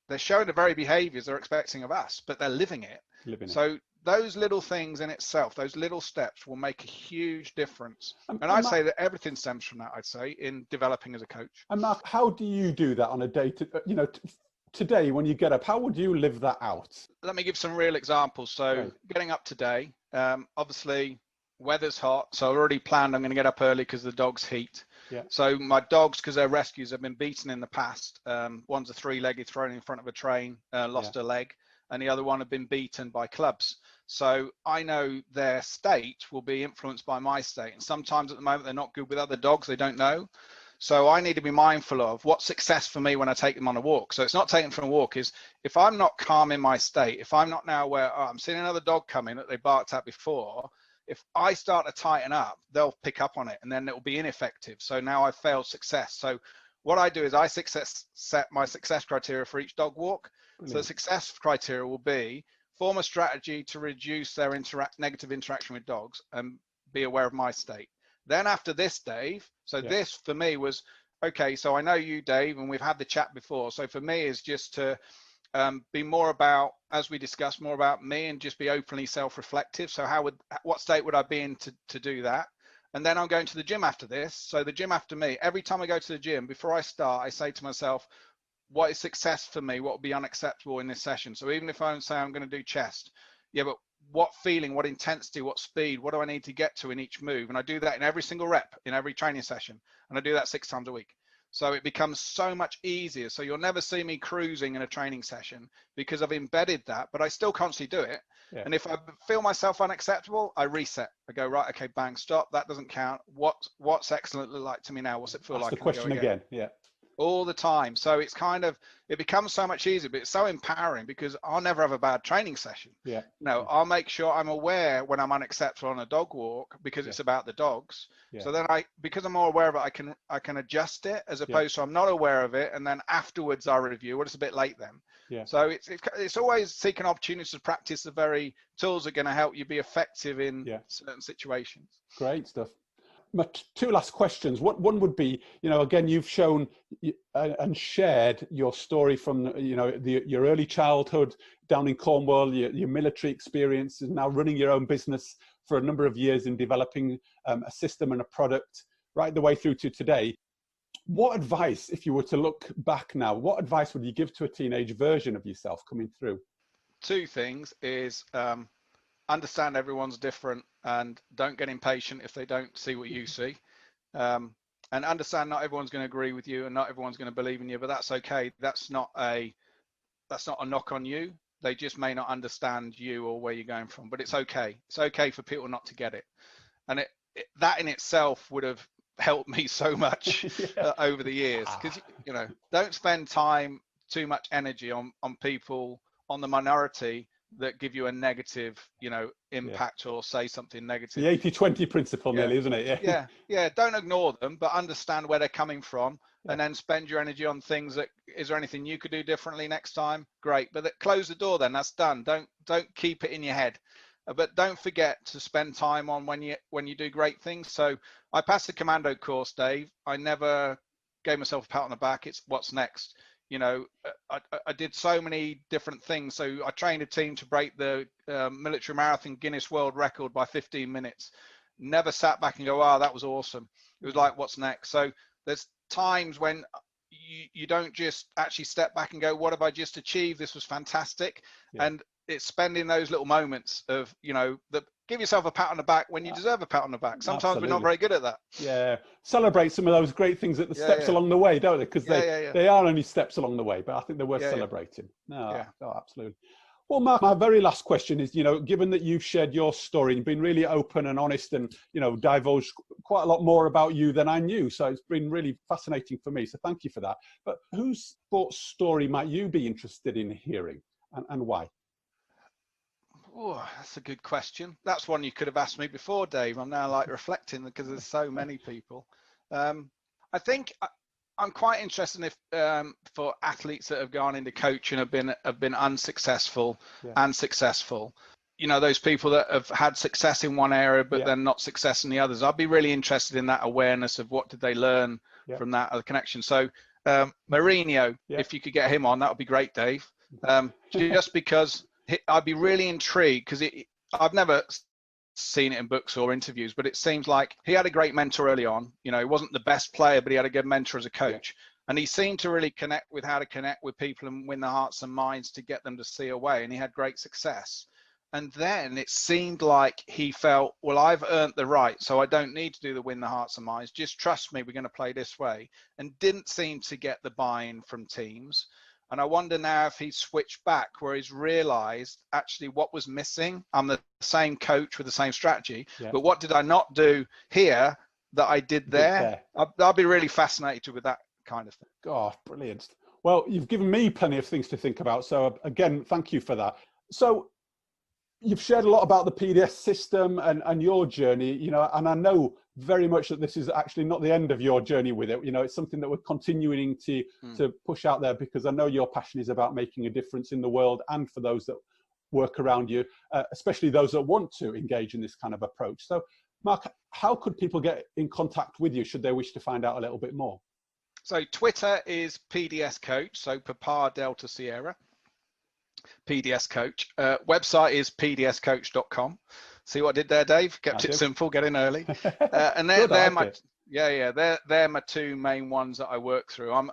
They're showing the very behaviors they're expecting of us, but they're living it. So those little things in itself, those little steps will make a huge difference. And I'd say that everything stems from that, I'd say, in developing as a coach. And Mark, how do you do that on a day to, you know, today when you get up, how would you live that out? Let me give some real examples. So getting up today, obviously weather's hot. So I've already planned I'm going to get up early because the dog's heat. Yeah. So my dogs, because they're rescues, have been beaten in the past. One's a three-legged thrown in front of a train, lost a leg, and the other one have been beaten by clubs. So I know their state will be influenced by my state. And sometimes at the moment, they're not good with other dogs. They don't know. So I need to be mindful of what's success for me when I take them on a walk. So it's not taking them for a walk, is if I'm not calm in my state, if I'm not now aware, oh, I'm seeing another dog coming that they barked at before, if I start to tighten up, they'll pick up on it, and then it will be ineffective. So now I've failed success. So what I do is I set my success criteria for each dog walk. Brilliant. So the success criteria will be, form a strategy to reduce their negative interaction with dogs and be aware of my state. Then after this, Dave, so this for me was, okay, so I know you, Dave, and we've had the chat before. So for me is just to be more about, as we discussed, more about me and just be openly self-reflective. So what state would I be in to do that? And then I'm going to the gym after this. So the gym after me, every time I go to the gym, before I start, I say to myself, what is success for me? What would be unacceptable in this session? So even if I say I'm going to do chest, yeah, but what feeling, what intensity, what speed, what do I need to get to in each move? And I do that in every single rep, in every training session. And I do that 6 times a week. So it becomes so much easier. So you'll never see me cruising in a training session because I've embedded that, but I still constantly do it. Yeah. And if I feel myself unacceptable, I reset. I go, right, okay, bang, stop. That doesn't count. What's excellent look like to me now? What's it feel like? That's the question again. Yeah. All the time. So it's kind of, it becomes so much easier, but it's so empowering because I'll never have a bad training session. Yeah. No, I'll make sure I'm aware when I'm unacceptable on a dog walk because it's about the dogs. Yeah. So then because I'm more aware of it, I can adjust it as opposed to I'm not aware of it. And then afterwards I review, well, it's a bit late then. Yeah. So it's always seeking opportunities to practice the very tools that are going to help you be effective in certain situations. Great stuff. My 2 last questions. One would be, again, you've shown and shared your story from, your early childhood down in Cornwall, your military experience, and now running your own business for a number of years in developing a system and a product right the way through to today. What advice, if you were to look back now, what advice would you give to a teenage version of yourself coming through? 2 things is, understand everyone's different and don't get impatient if they don't see what you see, and understand not everyone's going to agree with you and not everyone's going to believe in you, but that's okay. That's not a knock on you. They just may not understand you or where you're going from, but it's okay. It's okay for people not to get it. And that in itself would have helped me so much over the years, because don't spend too much energy on people, on the minority that give you a negative, impact or say something negative. The 80-20 principle, nearly, isn't it? Yeah. Don't ignore them, but understand where they're coming from, and then spend your energy on things that, is there anything you could do differently next time? Great, but close the door then. That's done. Don't keep it in your head, but don't forget to spend time on when you do great things. So I passed the commando course, Dave. I never gave myself a pat on the back. It's what's next. I did so many different things. So I trained a team to break the military marathon Guinness World Record by 15 minutes. Never sat back and go, wow, that was awesome. It was like, what's next? So there's times when you don't just actually step back and go, what have I just achieved? This was fantastic. And it's spending those little moments of, give yourself a pat on the back when you deserve a pat on the back. Sometimes we're not very good at that. Yeah. Celebrate some of those great things at the steps along the way, don't they? Because they are only steps along the way, but I think they're worth celebrating. No, absolutely. Well, Mark, my very last question is, given that you've shared your story and been really open and honest and, divulged quite a lot more about you than I knew. So it's been really fascinating for me. So thank you for that. But whose sports story might you be interested in hearing, and why? Oh, that's a good question. That's one you could have asked me before, Dave. I'm now reflecting because there's so many people. I think I'm quite interested if for athletes that have gone into coaching have been unsuccessful and successful. Those people that have had success in one area but then not success in the others. I'd be really interested in that awareness of what did they learn from that other connection. So Mourinho, if you could get him on, that would be great, Dave. Just because I'd be really intrigued, because I've never seen it in books or interviews, but it seems like he had a great mentor early on. He wasn't the best player, but he had a good mentor as a coach. And he seemed to really connect with how to connect with people and win their hearts and minds to get them to see a way. And he had great success. And then it seemed like he felt, well, I've earned the right, so I don't need to do the win the hearts and minds. Just trust me, we're going to play this way. And didn't seem to get the buy-in from teams. And I wonder now if he's switched back, where he's realized actually what was missing. I'm the same coach with the same strategy, but what did I not do here that I did there? I'll be really fascinated with that kind of thing. God, brilliant. Well, you've given me plenty of things to think about. So again, thank you for that. So you've shared a lot about the PDS system and your journey, and I know very much that this is actually not the end of your journey with it. It's something that we're continuing to push out there, because I know your passion is about making a difference in the world and for those that work around you, especially those that want to engage in this kind of approach. So, Mark, how could people get in contact with you should they wish to find out a little bit more? So Twitter is PDS Coach, so Papa Delta Sierra. PDS Coach. Website is pdscoach.com. See what I did there, Dave? Kept it simple, get in early. And they're my 2 main ones that I work through.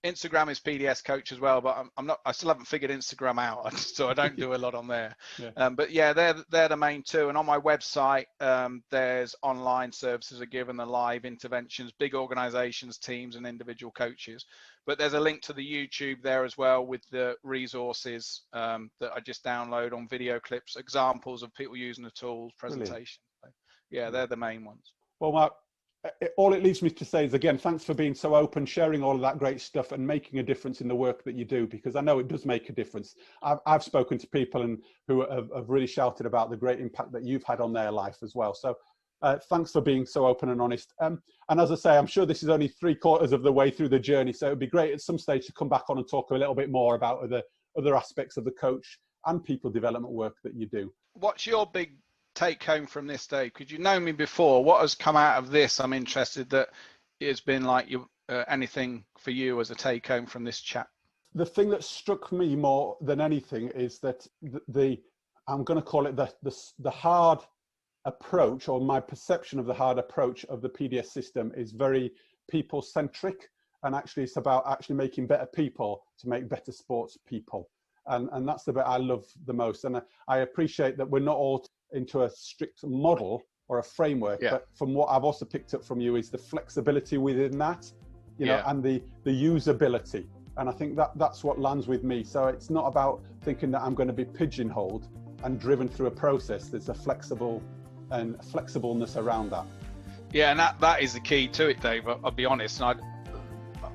Instagram is PDS Coach as well, but I still haven't figured Instagram out, so I don't do a lot on there. Yeah. But yeah, they're the main two. And on my website, there's online services are given, the live interventions, big organizations, teams, and individual coaches. But there's a link to the YouTube there as well with the resources that I just download on video clips, examples of people using the tools, presentation. So, yeah, they're the main ones. Well, Mark, all it leaves me to say is, again, thanks for being so open, sharing all of that great stuff and making a difference in the work that you do, because I know it does make a difference. I've spoken to people who have really shouted about the great impact that you've had on their life as well. So thanks for being so open and honest. And as I say, I'm sure this is only 3/4 of the way through the journey. So it'd be great at some stage to come back on and talk a little bit more about other aspects of the coach and people development work that you do. What's your big take home from this, Dave? Could you know me before? What has come out of this? I'm interested that it's been like anything for you as a take home from this chat. The thing that struck me more than anything is that I'm going to call it the hard approach, or my perception of the hard approach of the PDS system is very people centric, and actually it's about actually making better people to make better sports people, and that's the bit I love the most. And I appreciate that we're not all into a strict model or a framework, but from what I've also picked up from you is the flexibility within that, you know, and the usability. And I think that's what lands with me. So it's not about thinking that I'm going to be pigeonholed and driven through a process. There's a flexibleness around that. Yeah, and that is the key to it, Dave. I'll be honest, and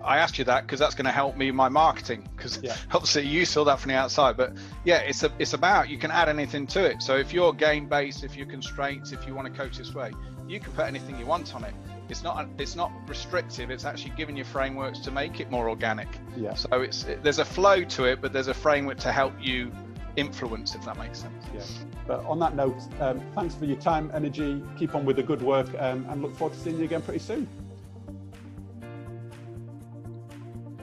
I asked you that because that's going to help me in my marketing, because obviously you saw that from the outside, but yeah, it's about, you can add anything to it. So if you're game based, if you're constraints, if you want to coach this way, you can put anything you want on it. It's not restrictive. It's actually giving you frameworks to make it more organic. So there's a flow to it, but there's a framework to help you influence, if that makes sense. But on that note, thanks for your time, energy, keep on with the good work, and look forward to seeing you again pretty soon.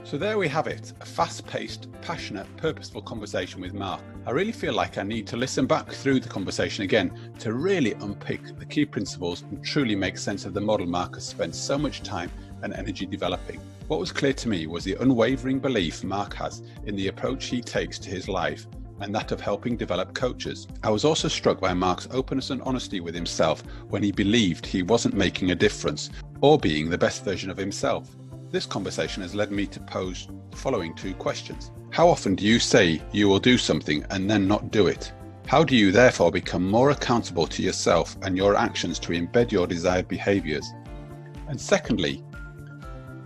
So there we have it, a fast-paced, passionate, purposeful conversation with Mark. I really feel like I need to listen back through the conversation again to really unpick the key principles and truly make sense of the model Mark has spent so much time and energy developing. What was clear to me was the unwavering belief Mark has in the approach he takes to his life and that of helping develop coaches. I was also struck by Mark's openness and honesty with himself when he believed he wasn't making a difference or being the best version of himself. This conversation has led me to pose the following 2 questions. How often do you say you will do something and then not do it? How do you therefore become more accountable to yourself and your actions to embed your desired behaviours? And secondly,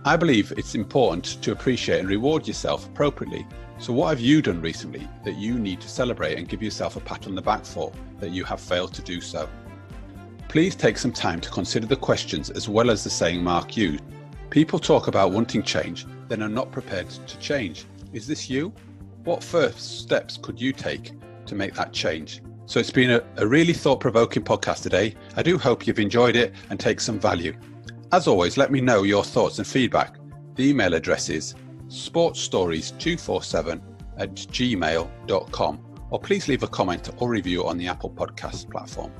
I believe it's important to appreciate and reward yourself appropriately. So what have you done recently that you need to celebrate and give yourself a pat on the back for that you have failed to do so? Please take some time to consider the questions as well as the saying Mark used. People talk about wanting change, then are not prepared to change. Is this you? What first steps could you take to make that change? So it's been a really thought-provoking podcast today. I do hope you've enjoyed it and take some value. As always, let me know your thoughts and feedback. The email address is sportstories247@gmail.com, or please leave a comment or review on the Apple Podcast platform.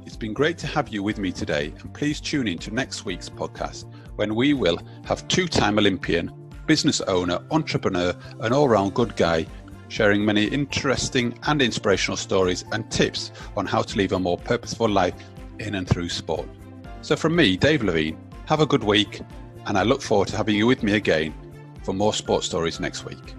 It's been great to have you with me today, and please tune in to next week's podcast when we will have 2-time Olympian, business owner, entrepreneur, and all-round good guy sharing many interesting and inspirational stories and tips on how to live a more purposeful life in and through sport. So from me, Dave Levine, have a good week, and I look forward to having you with me again for more sports stories next week.